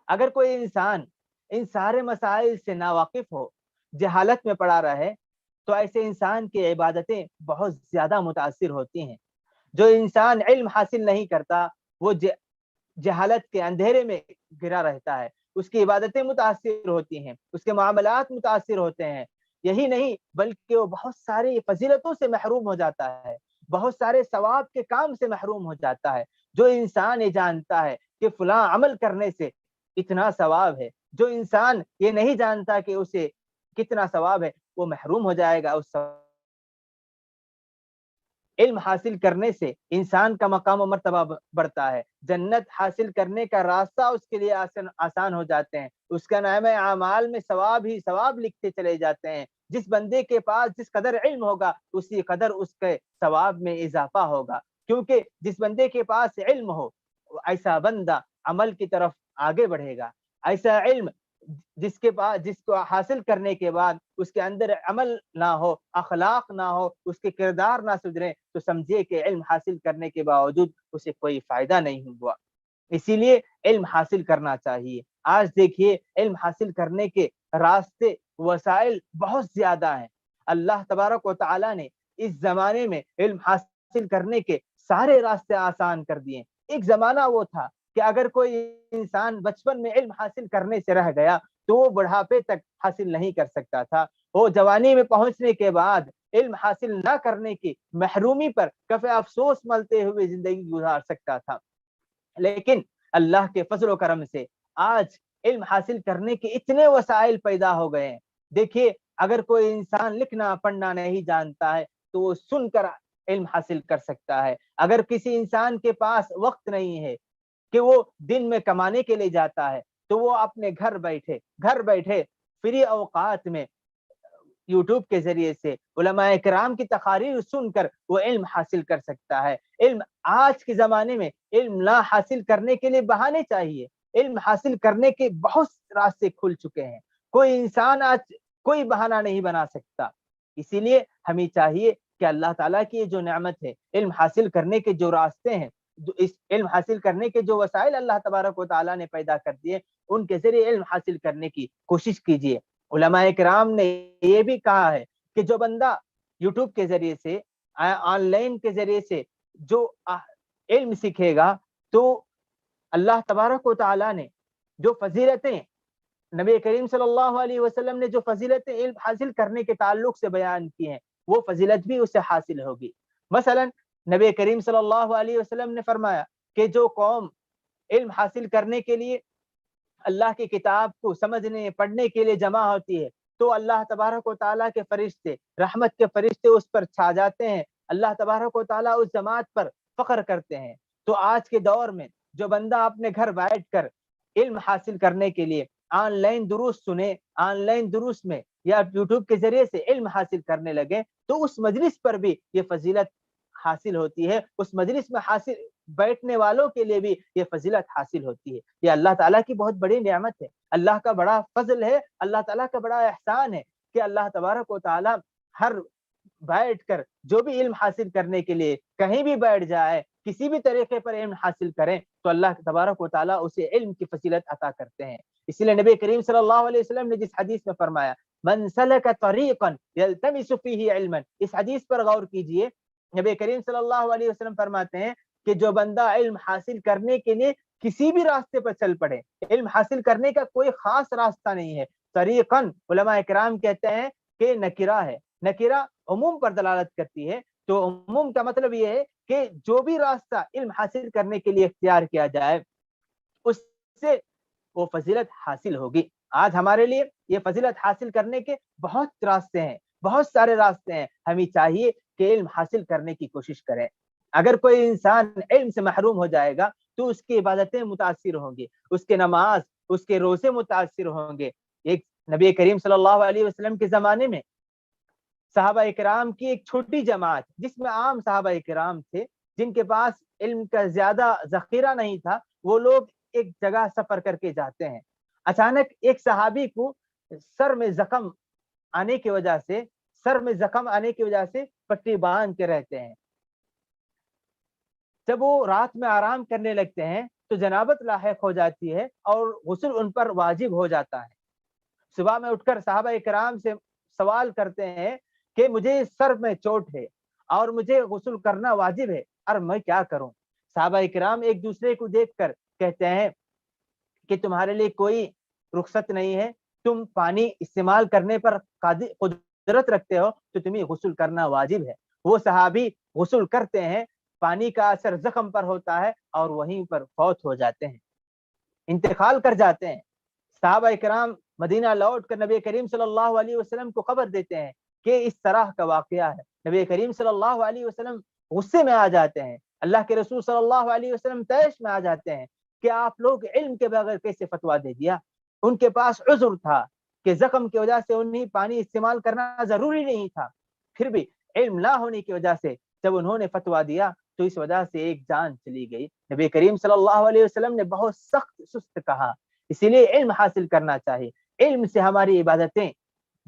अगर कोई इंसान इन सारे मसाइल से नावाकिफ हो, जहालत में पड़ा रहे, तो ऐसे इंसान की इबादतें बहुत ज्यादा मुतासिर होती हैं। जो इंसान इल्म हासिल नहीं करता, वो जहालत के अंधेरे में गिरा रहता है, उसकी इबादतें मुतासिर होती हैं, उसके मामलात मुतासिर होते हैं। यही नहीं, बल्कि वो बहुत सारी फजीलतों से महरूम हो जाता है, बहुत सारे सवाब के काम से महरूम हो जाता है। जो इंसान ये जानता है कि फलां अमल करने से इतना सवाब है, जो इंसान ये नहीं जानता कि उसे कितना सवाब है, वो महरूम हो जाएगा उस सवाब। इल्म हासिल करने से इंसान का मकाम और मर्तबा बढ़ता है, जन्नत हासिल करने का रास्ता उसके लिए आसान हो जाते हैं, उसका नाम आमाल में सवाब ही सवाब लिखते चले जाते हैं। जिस बंदे के पास जिस कदर इल्म होगा, उसी कदर उसके सवाब में इजाफा होगा, क्योंकि जिस बंदे के पास इल्म हो, ऐसा बंदा अमल की तरफ आगे बढ़ेगा। ऐसा इल्म जिसको हासिल करने के बाद उसके अंदर अमल ना हो, अखलाक ना हो, उसके किरदार ना सुधरे, तो समझिए कि इल्म हासिल करने के बावजूद उसे कोई फायदा नहीं हुआ। इसीलिए इल्म हासिल करना चाहिए। आज देखिए, इल्म हासिल करने के रास्ते, वसाइल बहुत ज्यादा हैं। अल्लाह तबारक व तआला ने इस जमाने में इल्म हासिल करने के सारे रास्ते आसान कर दिए। एक जमाना वो था कि अगर कोई इंसान बचपन में इल्म हासिल करने से रह गया, तो वो बुढ़ापे तक हासिल नहीं कर सकता था। वो जवानी में पहुंचने के बाद इल्म हासिल न करने की महरूमी पर कफे अफसोस मलते हुए जिंदगी गुजार सकता था। लेकिन अल्लाह के फजल करम से आज इल्म हासिल करने के इतने वसाइल पैदा हो गए हैं। देखिए, अगर कोई इंसान लिखना पढ़ना नहीं जानता है, तो वो सुनकर इल्म हासिल कर सकता है। अगर किसी इंसान के पास वक्त नहीं है کہ وہ दिन में कमाने के लिए जाता है, तो वो अपने घर बैठे फ्री औकात में यूट्यूब के जरिए से उलमाए किराम की तकारीर सुनकर वो इल्म हासिल कर सकता है। इल्म आज के जमाने में इल्म ना हासिल करने के लिए बहाने चाहिए, इल्म हासिल करने के बहुत रास्ते खुल चुके हैं। कोई इंसान आज कोई बहाना नहीं बना सकता। इसीलिए हमें चाहिए कि अल्लाह ताला की ये जो नेमत है, इल्म हासिल करने के जो रास्ते हैं, इस इल्म हासिल करने के जो वसाइल अल्लाह तबारक व तआला ने पैदा कर दिए, उनके जरिए इल्म हासिल करने की कोशिश कीजिए। उलमाए किराम ने ये भी कहा है कि जो बंदा यूट्यूब के जरिए से, ऑनलाइन के जरिए से जो इल्म सीखेगा, तो अल्लाह तबारक व तआला ने जो फजीलतें नबी करीम सल्लल्लाहु अलैहि वसल्लम ने जो फजीलतें इल्म हासिल करने के ताल्लुक से बयान की हैं, वो फजीलत भी उसे हासिल होगी। मसलन नबी करीम सल्लल्लाहु अलैहि वसल्लम ने फरमाया कि जो कौम इल्म हासिल करने के लिए अल्लाह की किताब को समझने पढ़ने के लिए जमा होती है, तो अल्लाह तबारक व तआला के फरिश्ते, रहमत के फरिश्ते उस पर छा जाते हैं। अल्लाह तबारक व तआला उस जमात पर फख्र करते हैं। तो आज के दौर में जो बंदा अपने घर बैठकर इल्म हासिल करने के लिए ऑनलाइन दुरूस सुने, ऑनलाइन दुरूस में या यूट्यूब के जरिए से इल्म हासिल करने लगे, तो उस मजलिस पर भी ये फजीलत हासिल होती है, उस मजलिस में हासिल बैठने वालों के लिए भी ये फजीलत हासिल होती है। ये अल्लाह ताला की बहुत बड़ी नेमत है, अल्लाह का बड़ा फजल है, अल्लाह ताला का बड़ा एहसान है कि अल्लाह तबारक व तआला हर बैठकर जो भी इल्म हासिल करने के लिए कहीं भी बैठ जाए, किसी भी तरीके पर इल्म हासिल करें, तो अल्लाह तबारक व तआला उसे इल्म की फजीलत अता करते हैं। इसलिए नबी करीम सल्लल्लाहु अलैहि वसल्लम ने जिस हदीस में फरमाया, मन सलक तरीक़न यल्तमिसु फीही इल्मन, इस हदीस पर गौर कीजिए। नबी करीम सल्लल्लाहु अलैहि वसल्लम फरमाते हैं कि जो बंदा इल्म हासिल करने के लिए किसी भी रास्ते पर चल पड़े, इल्म हासिल करने का कोई खास रास्ता नहीं है। तरीक़न उलमा इकराम कहते हैं कि नकिरा है, नकिरा उमूम पर दलालत करती है। तो उमूम का मतलब ये है कि जो भी रास्ता इल्म हासिल करने के लिए इख्तियार किया जाए, उससे वो फजीलत हासिल होगी। आज हमारे लिए ये फजीलत हासिल करने के बहुत रास्ते हैं, बहुत सारे रास्ते हैं। हमें चाहिए कि इल्म हासिल करने की कोशिश करें। अगर कोई इंसान इल्म से महरूम हो जाएगा, तो उसकी इबादतें मुतासिर होंगी, उसके नमाज, उसके रोजे मुतासिर होंगे। एक नबी करीम सल्लल्लाहु अलैहि वसल्लम के जमाने में सहाबा इकराम की एक छोटी जमात, जिसमें आम सहाबा इकराम थे, जिनके पास इल्म का ज्यादा जखीरा नहीं था, वो लोग एक जगह सफर करके जाते हैं। अचानक एक सहाबी को सर में जख्म आने की वजह से सर में जख्म आने की वजह से पट्टी बांध के रहते हैं। जब वो रात में आराम करने लगते हैं, तो जनाबत लाहिक हो जाती है और गुस्ल उन पर वाजिब हो जाता है। सुबह में उठकर सहाबा इकराम से सवाल करते हैं कि मुझे सर में चोट है और मुझे गुस्ल करना वाजिब है, और मैं क्या करूं? सहाबा इकराम एक दूसरे को देखकर कहते हैं कि तुम्हारे लिए कोई रुखसत नहीं है, तुम पानी इस्तेमाल करने पर कुदरत रखते हो, तो तुम्हें गुस्ल करना वाजिब है। वो सहाबी गुस्ल करते हैं, पानी का असर जख्म पर होता है और वहीं पर फौत हो जाते हैं, इंतकाल कर जाते हैं। सहाबा इकराम मदीना लौट कर नबी करीम सल्लल्लाहु अलैहि वसल्लम को खबर देते हैं कि इस तरह का वाकया है। नबी करीम सल्लल्लाहु अलैहि वसल्लम गुस्से में आ जाते हैं, अल्लाह के रसूल सल्लल्लाहु अलैहि वसल्लम तैश में आ जाते हैं कि आप लोग इल्म के बगैर कैसे फतवा दे दिया। उनके पास उज़्र था कि जख्म की वजह से उन्हें पानी इस्तेमाल करना जरूरी नहीं था, फिर भी इल्म ना होने की वजह से जब उन्होंने फतवा दिया, तो इस वजह से एक जान चली गई। नबी करीम सल्लल्लाहु अलैहि वसल्लम ने बहुत सख्त सुस्त कहा। इसीलिए इल्म हासिल करना चाहिए, इल्म से हमारी इबादतें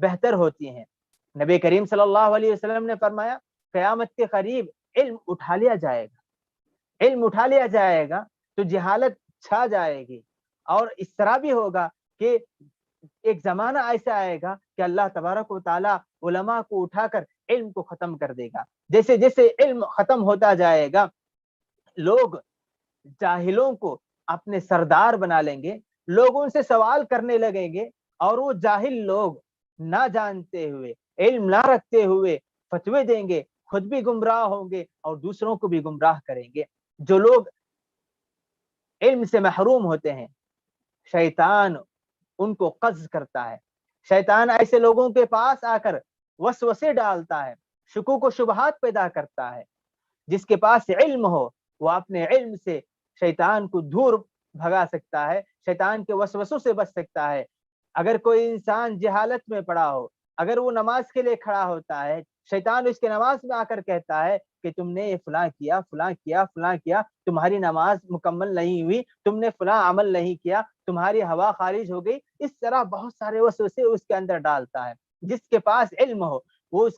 बेहतर होती हैं। नबी करीम सल्लल्लाहु अलैहि वसल्लम ने फरमाया, क़यामत के करीब इल्म उठा लिया जाएगा, इल्म उठा लिया जाएगा तो जहालत छा जाएगी। और इस तरह भी होगा कि एक जमाना ऐसा आएगा कि अल्लाह तबारक व तआला उलमा को उठाकर इल्म को खत्म कर देगा। जैसे जैसे इल्म खत्म होता जाएगा, लोग जाहिलों को अपने सरदार बना लेंगे, लोग उनसे सवाल करने लगेंगे, और वो जाहिल लोग ना जानते हुए, इल्म ना रखते हुए फतवे देंगे, खुद भी गुमराह होंगे और दूसरों को भी गुमराह करेंगे। जो लोग इल्म से महरूम होते हैं, शैतान उनको कज़्ब करता है। शैतान ऐसे लोगों के पास आकर वसवसे डालता है, शुकूक व शुबहात पैदा करता है। जिसके पास इल्म हो, वो अपने इल्म से शैतान को दूर भगा सकता है, शैतान के वसवसों से बच सकता है। अगर कोई इंसान जहालत में पड़ा हो, अगर वो नमाज के लिए खड़ा होता है, शैतान उसके नमाज में आकर कहता है कि तुमने ये फलां किया, फलां किया, फलां किया, तुम्हारी नमाज मुकम्मल नहीं हुई, तुमने फलां अमल नहीं किया, तुम्हारी हवा खारिज हो गई। इस तरह बहुत सारे वसवसे उसके अंदर डालता है। जिसके पास इल्म हो वो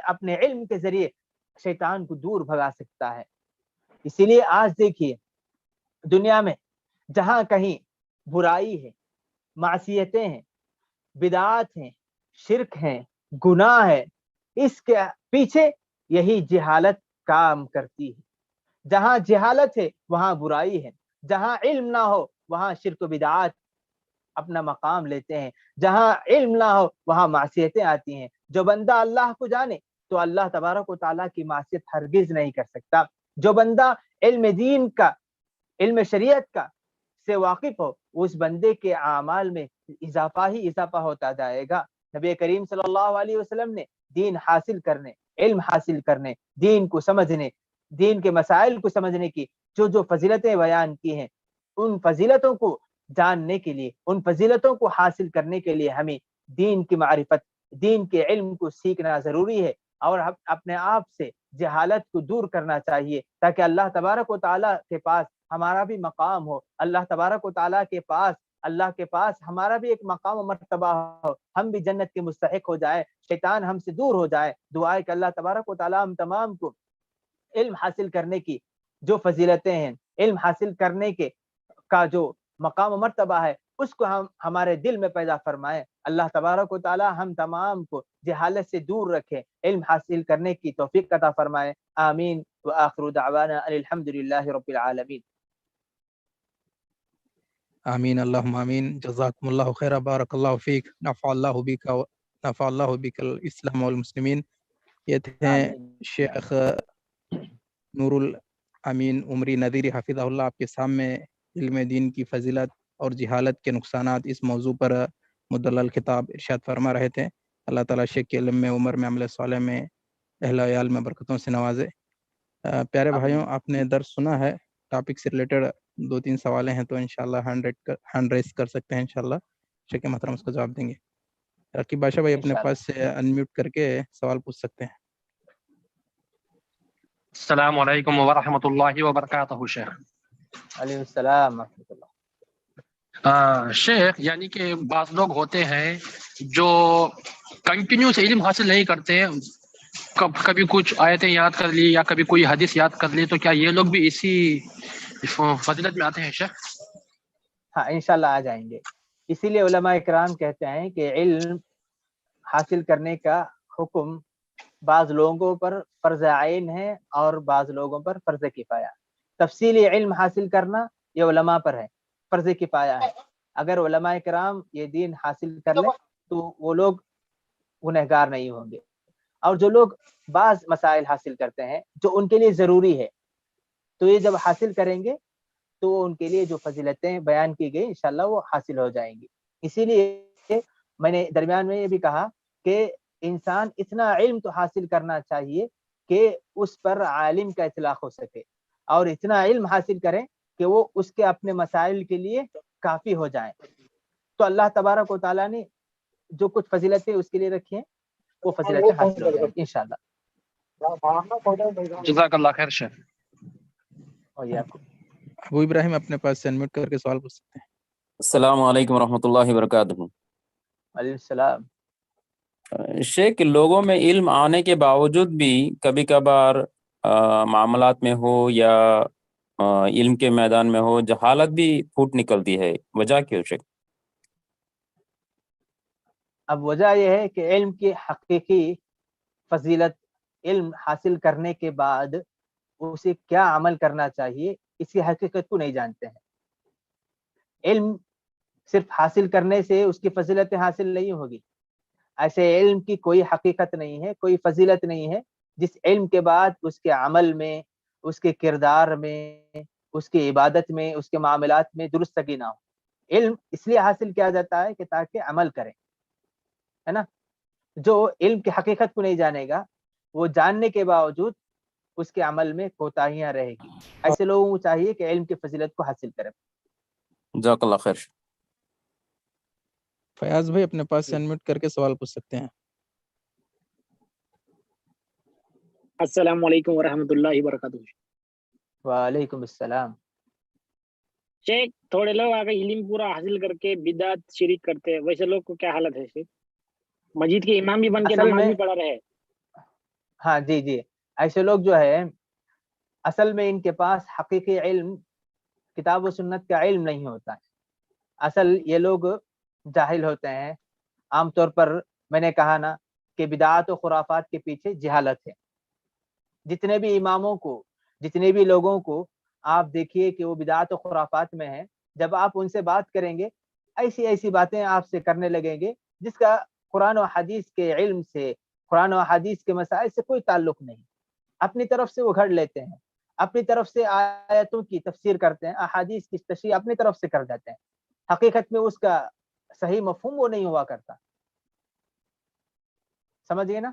अपने इल्म के जरिए शैतान को दूर भगा सकता है। इसीलिए आज देखिए दुनिया में जहां कहीं बुराई है, मासियतें हैं, बिदात हैं, शिरक हैं, गुनाह है, इसके पीछे यही जहालत काम करती है। जहां जहालत है वहां बुराई है, जहां इल्म ना हो वहां शिरक बिदात अपना मकाम लेते हैं, जहां इल्म ना हो वहां मासियतें आती हैं। जो बंदा अल्लाह को जाने तो अल्लाह तबारक व तआला की मासियत हरगिज नहीं कर सकता। जो बंदा इल्म दीन का, इल्म शरीयत का से वाकिफ हो, उस बंदे के आमाल में इजाफा ही इजाफा होता जाएगा। नबी करीम सल्लल्लाहु अलैहि वसल्लम ने दीन हासिल करने, इल्म हासिल करने, दीन को समझने, दीन के मसाइल को समझने की जो जो फजीलतें बयान की हैं, उन फजीलतों को जानने के लिए, उन फजीलतों को हासिल करने के लिए हमें दीन की मारिफत, दीन के इल्म को सीखना जरूरी है और हम अपने आप से जहालत को दूर करना चाहिए, ताकि अल्लाह तबारक व तआला के पास हमारा भी मकाम हो, अल्लाह तबारक व तआला के पास, अल्लाह के पास हमारा भी एक मकाम और मर्तबा हो, हम भी जन्नत के मुस्तहिक हो जाए, शैतान हमसे दूर हो जाए। दुआ है कि अल्लाह तबारक व तआला हम तमाम को इल्म हासिल करने की जो फजीलतें हैं, इल्म हासिल करने के का जो मकाम और मर्तबा है, उसको हम हमारे दिल में पैदा फरमाए। अल्लाह तबारक व तआला हम तमाम को जहालत से दूर रखे, इल्म हासिल करने की तौफीक अता फरमाए। आमीन व आखिरु दअवाना अनिल हम्दुलिल्लाहि रब्बिल आलमीन। आमीन अल्लाहुम्मा आमीन। जज़ाकुमुल्लाहु खैरा, बारकल्लाहु फीक, नफ़अल्लाहु बिका व नफ़अल्लाहु बिकल इस्लाम वल मुस्लिमीन। ये थे शेख नूरुल अमीन उमरी नदीरी हफिज़हुल्लाह आपके सामने इल्म दीन की फजीलत और जहालत के नुकसानात इस मौजू पर मुदल्लल खिताब इरशाद फरमा रहे थे। अल्लाह ताला शेख के इल्म में, उम्र में, अमल सालेह में, अहल अयाल में बरकतों से नवाजे। प्यारे भाइयों, आपने दर्स सुना है। टॉपिक से रिलेटेड 2-3 सवालें हैं तो इंशाल्लाह हैंड रेस कर सकते हैं, इंशाल्लाह शेख महतरम उसका जवाब देंगे। रकीब बादशाह भाई अपने पास से अनम्यूट करके सवाल पूछ सकते हैं। अस्सलामु अलैकुम व रहमतुल्लाहि व बरकातहू। शेख अलैहि सलाम। शेख, यानी कि बाज़ लोग होते हैं जो कंटिन्यू से इल्म हासिल नहीं करते हैं, कभी कुछ आयतें याद कर ली या कभी कोई हदीस याद कर ली, तो क्या ये लोग भी इसी फजीलत में आते हैं शेख? हाँ, इंशाल्लाह आ जाएंगे। इसीलिए उलमा इकराम कहते हैं कि इल्म हासिल करने का हुक्म बाज़ लोगों पर फर्ज आइन है और बाज़ लोगों पर फर्ज किफाया। तफसीली इल्म हासिल करना ये उलमा पर है, फर्ज किफाया है। अगर उलमा इकराम ये दीन हासिल कर ले तो वो लोग गुनहगार नहीं होंगे। और जो लोग बाज़ मसाइल हासिल करते हैं जो उनके लिए ज़रूरी है, तो ये जब हासिल करेंगे तो उनके लिए जो फजीलतें बयान की गई इंशाल्लाह वो हासिल हो जाएंगी। इसीलिए मैंने दरमियान में ये भी कहा कि इंसान इतना इल्म तो हासिल करना चाहिए कि उस पर आलिम का इतलाक हो सके, और इतना इल्म हासिल करें कि वो उसके अपने मसाइल के लिए काफ़ी हो जाए। तो अल्लाह तबारक व तआला ने जो कुछ फजीलतें उसके लिए रखी हैं वो फजीलतें हासिल हो जाएंगी इंशाल्लाह। जज़ाकल्लाह खैर शेख। और आपको अबू इब्राहिम अपने पास से अनम्यूट करके सवाल पूछ सकते हैं। अस्सलाम वालेकुम रहमतुल्लाहि वबरकातुहू। अलैहि सलाम। शेख, लोगों में इल्म आने के बावजूद भी कभी कभार मामलात में हो या इल्म के मैदान में हो, जहालत भी फूट निकलती है, वजह क्यों शेख? अब वजह यह है कि इल्म की हकीकी फजीलत, इल्म हासिल करने के बाद उसे क्या अमल करना चाहिए, इसकी हकीकत को नहीं जानते हैं। इल्म सिर्फ हासिल करने से उसकी फजीलतें हासिल नहीं होगी। ऐसे इल्म की कोई हकीकत नहीं है, कोई फजीलत नहीं है जिस इल्म के बाद उसके अमल में, उसके किरदार में, उसकी इबादत में, उसके मामलात में दुरुस्तगी ना हो। इल्म इसलिए हासिल किया जाता है कि ताकि अमल करें, है ना। जो इल्म की हकीकत को नहीं जानेगा, वो जानने के बावजूद اس کے عمل میں کوتاہیاں رہے گی. ایسے لوگوں کو چاہیے کہ علم کی فضیلت کو حاصل کریں. جزاک اللہ خیر. فیاض بھائی اپنے پاس سے انمیوٹ کر کے سوال پوچھ سکتے ہیں. السلام علیکم ورحمۃ اللہ وبرکاتہ. وعلیکم السلام. شیخ تھوڑے لوگ آگے علم پورا حاصل کر کے بدعت شرک کرتے ہیں، ویسے لوگ کو کیا حالت ہے شیخ؟ مسجد کے امام بھی بن کے اصل نماز میں بھی پڑھا رہے. ہاں جی جی، ایسے لوگ جو ہے اصل میں ان کے پاس حقیقی علم کتاب و سنت کا علم نہیں ہوتا ہے. اصل یہ لوگ جاہل ہوتے ہیں. عام طور پر میں نے کہا نا کہ بدعات و خرافات کے پیچھے جہالت ہے. جتنے بھی اماموں کو، جتنے بھی لوگوں کو آپ دیکھیے کہ وہ بدعات و خرافات میں ہیں، جب آپ ان سے بات کریں گے ایسی ایسی باتیں آپ سے کرنے لگیں گے جس کا قرآن و حدیث کے علم سے، قرآن و حدیث کے مسائل سے کوئی تعلق نہیں. اپنی طرف سے وہ گھڑ لیتے ہیں، اپنی طرف سے آیتوں کی تفسیر کرتے ہیں، احادیث کی تشریح اپنی طرف سے کر جاتے ہیں. حقیقت میں اس کا صحیح مفہوم وہ نہیں ہوا کرتا. سمجھیے نا.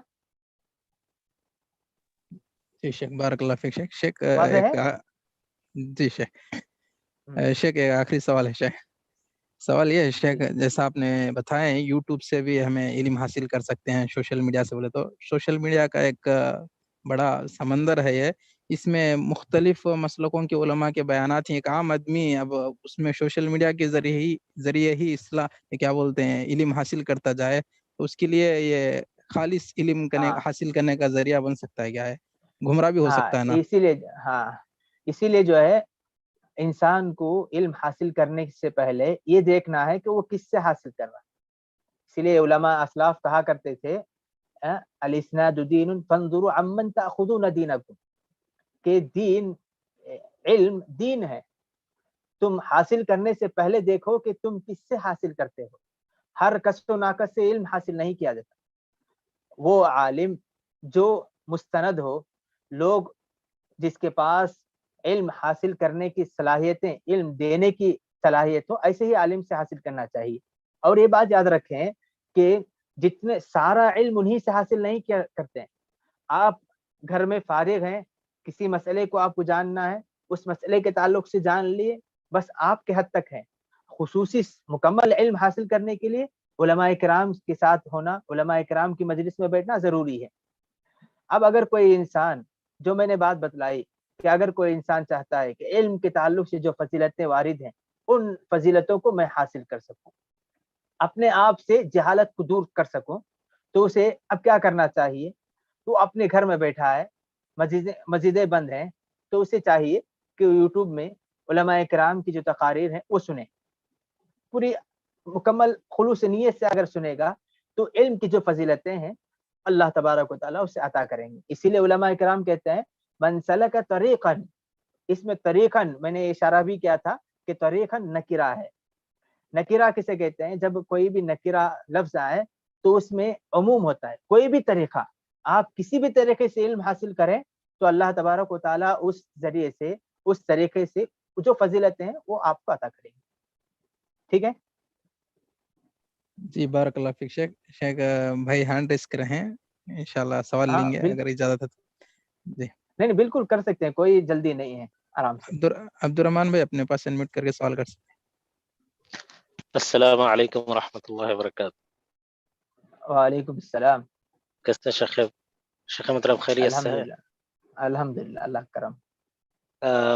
جی شیخ بارک اللہ فیک. شیخ واضح ہے؟ جی شیخ ایک آخری سوال ہے شیخ. سوال یہ ہے شیخ، جیسا آپ نے بتایا یوٹیوب سے بھی ہمیں علم حاصل کر سکتے ہیں، سوشل میڈیا سے بولے تو سوشل میڈیا کا ایک بڑا سمندر ہے یہ. اس میں مختلف مسلکوں کے علماء کے بیانات ہیں. ایک عام آدمی اب اس میں سوشل میڈیا کے ذریعے ہی کیا بولتے ہیں علم حاصل کرتا جائے تو اس کے لیے یہ خالص علم حاصل کرنے کا ذریعہ بن سکتا ہے. کیا ہے گمراہ بھی ہو سکتا ہے نا. اسی لیے جو ہے انسان کو علم حاصل کرنے سے پہلے یہ دیکھنا ہے کہ وہ کس سے حاصل کر رہا ہے. اسی لیے علماء اسلاف کہا کرتے تھے الاسناد دین فانظروا عمن تاخذون دینکم، کہ علم دین ہے. تم حاصل کرنے سے پہلے دیکھو کہ تم کس سے حاصل کرتے ہو. ہر کسب و ناکس سے علم حاصل نہیں کیا جاتا. وہ عالم جو مستند ہو، لوگ جس کے پاس علم حاصل کرنے کی صلاحیتیں، علم دینے کی صلاحیت ہو، ایسے ہی عالم سے حاصل کرنا چاہیے. اور یہ بات یاد رکھیں کہ جتنے سارا علم انہی سے حاصل نہیں کیا کرتے ہیں. آپ گھر میں فارغ ہیں، کسی مسئلے کو آپ کو جاننا ہے، اس مسئلے کے تعلق سے جان لیے، بس آپ کے حد تک ہے. خصوصی مکمل علم حاصل کرنے کے لیے علماء کرام کے ساتھ ہونا، علماء کرام کی مجلس میں بیٹھنا ضروری ہے. اب اگر کوئی انسان، جو میں نے بات بتلائی کہ اگر کوئی انسان چاہتا ہے کہ علم کے تعلق سے جو فضیلتیں وارد ہیں ان فضیلتوں کو میں حاصل کر سکوں، اپنے آپ سے جہالت کو دور کر سکوں، تو اسے اب کیا کرنا چاہیے؟ تو اپنے گھر میں بیٹھا ہے، مسجدیں بند ہیں، تو اسے چاہیے کہ یوٹیوب میں علماء کرام کی جو تقاریر ہیں وہ سنیں. پوری مکمل خلوص نیت سے اگر سنے گا تو علم کی جو فضیلتیں ہیں اللہ تبارک و تعالیٰ اسے عطا کریں گے. اسی لیے علماء کرام کہتے ہیں من سلک طریقا، اس میں طریقا میں نے اشارہ بھی کیا تھا کہ طریقا نکرہ ہے. نکرہ کسے کہتے ہیں؟ جب کوئی بھی نکرہ لفظ آئے تو اس میں عموم ہوتا ہے. کوئی بھی طریقہ، آپ کسی بھی طریقے سے علم حاصل کریں تو اللہ تبارک و تعالیٰ اس ذریعے سے، اس طریقے سے جو فضیلتیں ہیں وہ آپ کو عطا کریں گے. ٹھیک ہے جی بارک اللہ فیک. شیخ بھائی ہینڈ ریس کر رہے ہیں، انشاءاللہ سوال لیں گے اگر اجازت ہے. جی نہیں بالکل کر سکتے ہیں، کوئی جلدی نہیں ہے، آرام سے. عبد الرحمان بھائی اپنے پاس انمیوٹ کر کے سوال کر سکتے ہیں. السلام علیکم ورحمۃ اللہ وبرکاتہ. وعلیکم السلام. کیسے شیخ محترم؟ خیریت سے ہے؟ الحمدللہ اللہ کرم.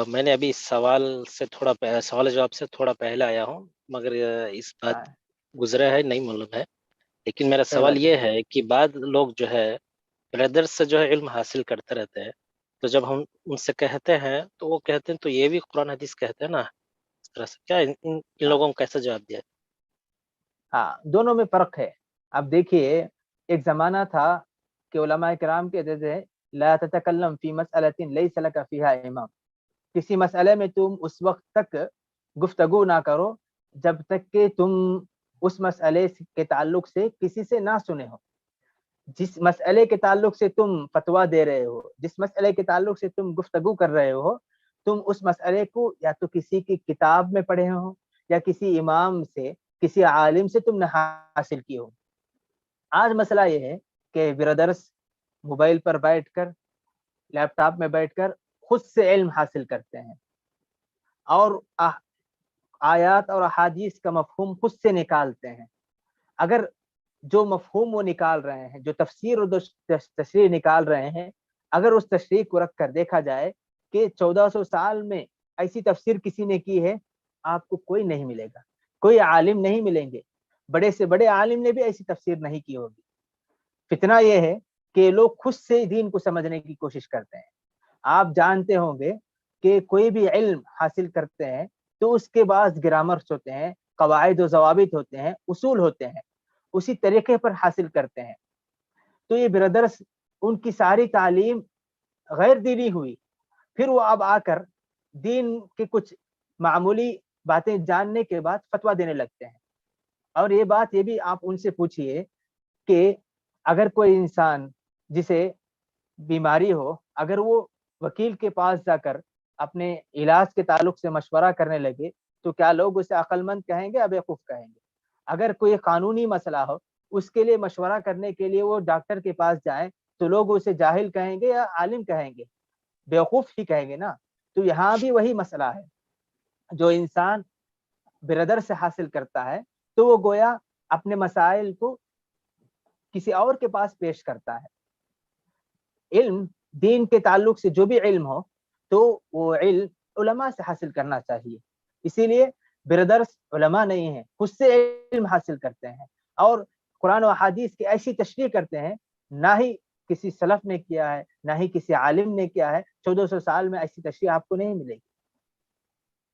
میں نے ابھی اس سوال جواب سے تھوڑا پہلے آیا ہوں، مگر اس بات گزرا ہے نہیں معلوم ہے. لیکن میرا سوال یہ ہے کہ بعض لوگ جو ہے بردر سے جو ہے علم حاصل کرتے رہتے ہیں، تو جب ہم ان سے کہتے ہیں تو وہ کہتے ہیں تو یہ بھی قرآن حدیث کہتے ہیں نا، اس طرح سے کیا ان لوگوں کو کیسے جواب دیا؟ ہاں دونوں میں فرق ہے. اب دیکھیے ایک زمانہ تھا کہ علماء کرام کہتے تھے لا تتکلم فی مسئلۃ لیس لک فیہا امام، کسی مسئلے میں تم اس وقت تک گفتگو نہ کرو جب تک کہ تم اس مسئلے کے تعلق سے کسی سے نہ سنے ہو. جس مسئلے کے تعلق سے تم فتویٰ دے رہے ہو، جس مسئلے کے تعلق سے تم گفتگو کر رہے ہو، تم اس مسئلے کو یا تو کسی کی کتاب میں پڑھے ہو یا کسی امام سے، کسی عالم سے تم نے حاصل کی ہو. آج مسئلہ یہ ہے کہ برادرس موبائل پر بیٹھ کر लैपटॉप में बैठकर खुद से इल्म हासिल करते हैं और आयात और अहादीस का मफहूम खुद से निकालते हैं। अगर जो मफहूम वो निकाल रहे हैं, जो तफसीर और तशरीह निकाल रहे हैं, अगर उस तशरीह को रख कर देखा जाए कि 1400 साल में ऐसी तफसीर किसी ने की है, आपको कोई नहीं मिलेगा, कोई आलिम नहीं मिलेंगे, बड़े से बड़े आलिम ने भी ऐसी तफसीर नहीं की होगी। फितना ये है कि लोग खुद से दीन को समझने की कोशिश करते हैं। आप जानते होंगे कि कोई भी इल्म हासिल करते हैं तो उसके बाद ग्रामर्स होते हैं, कवायद व ज़वाबित होते हैं, उसूल होते हैं, उसी तरीके पर हासिल करते हैं। तो ये ब्रदर्स, उनकी सारी तालीम गैर दीनी हुई, फिर वो अब आकर दीन के कुछ मामूली बातें जानने के बाद फतवा देने लगते हैं। और ये बात ये भी आप उनसे पूछिए कि अगर कोई इंसान जिसे बीमारी हो, अगर वो वकील के पास जाकर अपने इलाज के ताल्लुक से मशवरा करने लगे, तो क्या लोग उसे अक्लमंद कहेंगे या बेवकूफ कहेंगे? अगर कोई कानूनी मसला हो, उसके लिए मशवरा करने के लिए वो डॉक्टर के पास जाएं, तो लोग उसे जाहिल कहेंगे या आलिम कहेंगे? बेवकूफ ही कहेंगे ना। तो यहाँ भी वही मसला है, जो इंसान बिरदर से हासिल करता है तो वो गोया अपने मसाइल को किसी और के पास पेश करता है। इल्म दीन के ताल्लुक से जो भी इल्म हो, तो वो इल्म उलमा से हासिल करना चाहिए। इसीलिए ब्रदर्स उलमा नहीं है, खुद से इल्म हासिल करते हैं और कुरान और हदीस की ऐसी तशरीह करते हैं, ना ही किसी सलफ ने किया है, ना ही किसी आलिम ने किया है। 1400 साल में ऐसी तशरीह आपको नहीं मिलेगी।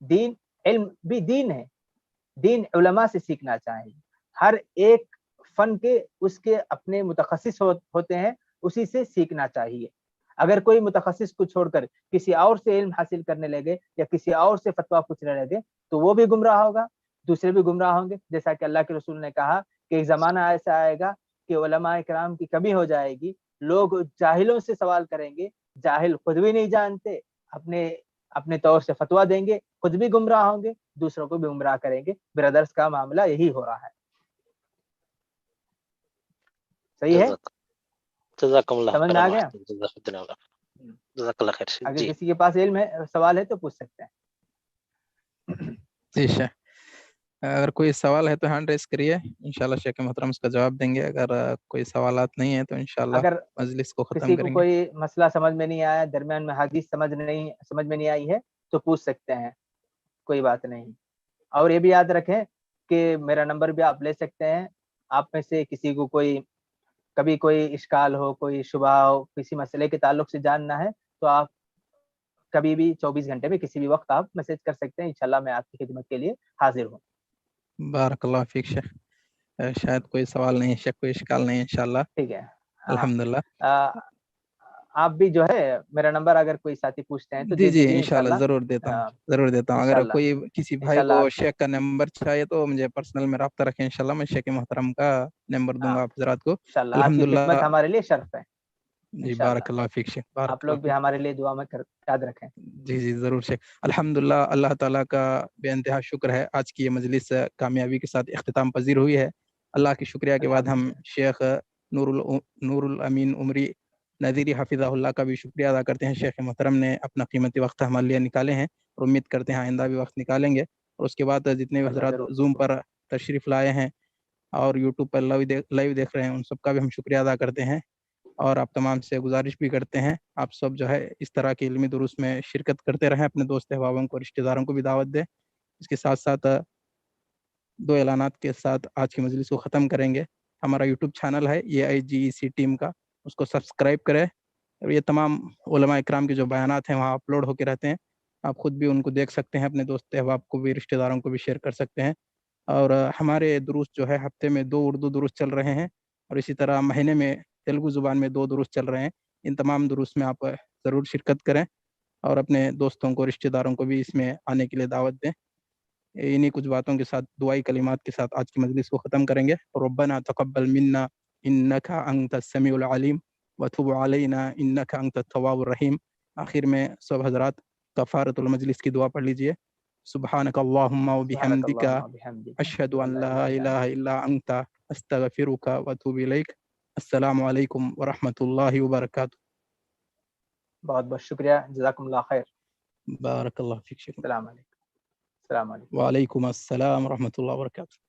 दीन, इल्म भी दीन है, दीन उलमा से सीखना चाहिए। हर एक फन के उसके अपने मुतखस्सिस होते हैं, उसी से सीखना चाहिए। अगर कोई मुतखस्सिस को छोड़कर किसी और से इल्म हासिल करने लगे या किसी और से फतवा पूछने लगे, तो वो भी गुमराह होगा, दूसरे भी गुमराह होंगे। जैसा कि अल्लाह के रसूल ने कहा कि एक ज़माना ऐसा आएगा कि उलमाए किराम की कमी हो जाएगी, लोग जाहिलों से सवाल करेंगे, जाहिल खुद भी नहीं जानते, अपने अपने तौर से फतवा देंगे, खुद भी गुमराह होंगे, दूसरों को भी गुमराह करेंगे। ब्रदर्स का मामला यही हो रहा है। सही है? समझ में आ गया? अगर किसी के पास इल्म है, सवाल है तो पूछ सकते हैं। जी शेख, अगर कोई सवाल है तो हैंड रेस करिए, इंशाल्लाह शेख मोहतरम उसका जवाब देंगे। अगर कोई सवालात नहीं है तो इंशाल्लाह अगर मजलिस को खत्म किसी को करेंगे। कोई मसला समझ में नहीं आया, दरमियान में हदीस समझ में नहीं आई है, तो पूछ सकते हैं, कोई बात नहीं। और ये भी याद रखें कि मेरा नंबर भी आप ले सकते हैं। आप में से किसी को कभी कोई इश्काल हो, कोई शुबहा हो, किसी मसले के ताल्लुक से जानना है, तो आप कभी भी 24 घंटे में किसी भी वक्त आप मैसेज कर सकते हैं। इंशाल्लाह मैं आपकी खिदमत के लिए हाजिर हूँ। बारकल्लाह फीक शेख। शायद कोई सवाल नहीं है शेख, कोई इश्काल नहीं है इंशाल्लाह। ठीक है। अल्हम्दुलिल्लाह। आप भी जो है मेरा नंबर अगर कोई साथी पूछते हैं तो जी दे जी दीजिए इंशाल्लाह, इंशाल्लाह। जरूर देता हूँ। अगर इंशाल्लाह कोई किसी भाई इंशाल्लाह को शेख का नंबर चाहिए तो मुझे पर्सनल में रब्ता रखें, इंशाल्लाह मैं शेख मोहतरम का नंबर दूंगा आप हजरात को। इंशाल्लाह आपकी अल्हम्दुलिल्लाह। खिदमत हमारे लिए शर्फ है। जी इंशाल्लाह बारकल्लाह फीक शेख, आप बारकल्लाह लोग भी फीक। हमारे लिए दुआ में याद रखें। जी जी जरूर शेख। अल्हम्दुलिल्लाह, अल्लाह ताला का बेइंतहा शुक्र है, आज की ये मजलिस कामयाबी के साथ इख्तिताम पजीर हुई है। अल्लाह की शुक्रिया के बाद हम शेख नूरुल अमीन उमरी नज़ीरी हफिज़हुल्लाह का भी शुक्रिया अदा करते हैं। शेख मोहतरम ने अपना कीमती वक्त हमारे लिए निकाले हैं और उम्मीद करते हैं आइंदा भी वक्त निकालेंगे। और उसके बाद जितने भी हजरात जूम पर तशरीफ़ लाए हैं और यूट्यूब पर लाइव देख रहे हैं, उन सब का भी हम शुक्रिया अदा करते हैं। और आप तमाम से गुजारिश भी करते हैं, आप सब जो है इस तरह के इल्मी दुरुस में शिरकत करते रहें, अपने दोस्त अहबाबों को, रिश्तेदारों को भी दावत दें। इसके साथ साथ दो ऐलानात के साथ आज की मजलिस को ख़त्म करेंगे। हमारा यूट्यूब चैनल है AIGEC टीम का, उसको सब्सक्राइब करें। और ये तमाम उलमा इकराम के जो बयानात हैं वहाँ अपलोड होके रहते हैं, आप ख़ुद भी उनको देख सकते हैं, अपने दोस्त अहबाब को भी, रिश्तेदारों को भी शेयर कर सकते हैं। और हमारे दुरुस्त जो है हफ्ते में 2 उर्दू दुरुस्त चल रहे हैं और इसी तरह महीने में तेलुगु ज़ुबान में 2 दुरुस्त चल रहे हैं। इन तमाम दुरुस्त में आप ज़रूर शिरकत करें और अपने दोस्तों को, रिश्तेदारों को भी इसमें आने के लिए दावत दें। इन्हीं कुछ बातों के साथ, दुआई कलिमात के साथ आज की मजलिस को ख़त्म करेंगे। रब्बना तक़ब्बल मिन्ना इन्नका अंतस समीउल अलीम व तुब अलैना इन्नका अंतत तव्वाबुर रहीम। आखिर में सब हजरात कफ़ारतुल मजलिस की दुआ पढ़ लीजिए। सुब्हानक अल्लाहुम्मा व बिहम्दिका अशहदु अन ला इलाहा इल्ला अंता अस्तगफिरुका व अतूबु इलैक। अस्सलामु अलैकुम व रहमतुल्लाहि व बरकातुहू। بہت بہت شکریہ، جزاکم اللہ خیر. بارک اللہ فیک شیخ. السلام علیکم. السلام علیکم. وعلیکم السلام ورحمۃ اللہ وبرکاتہ.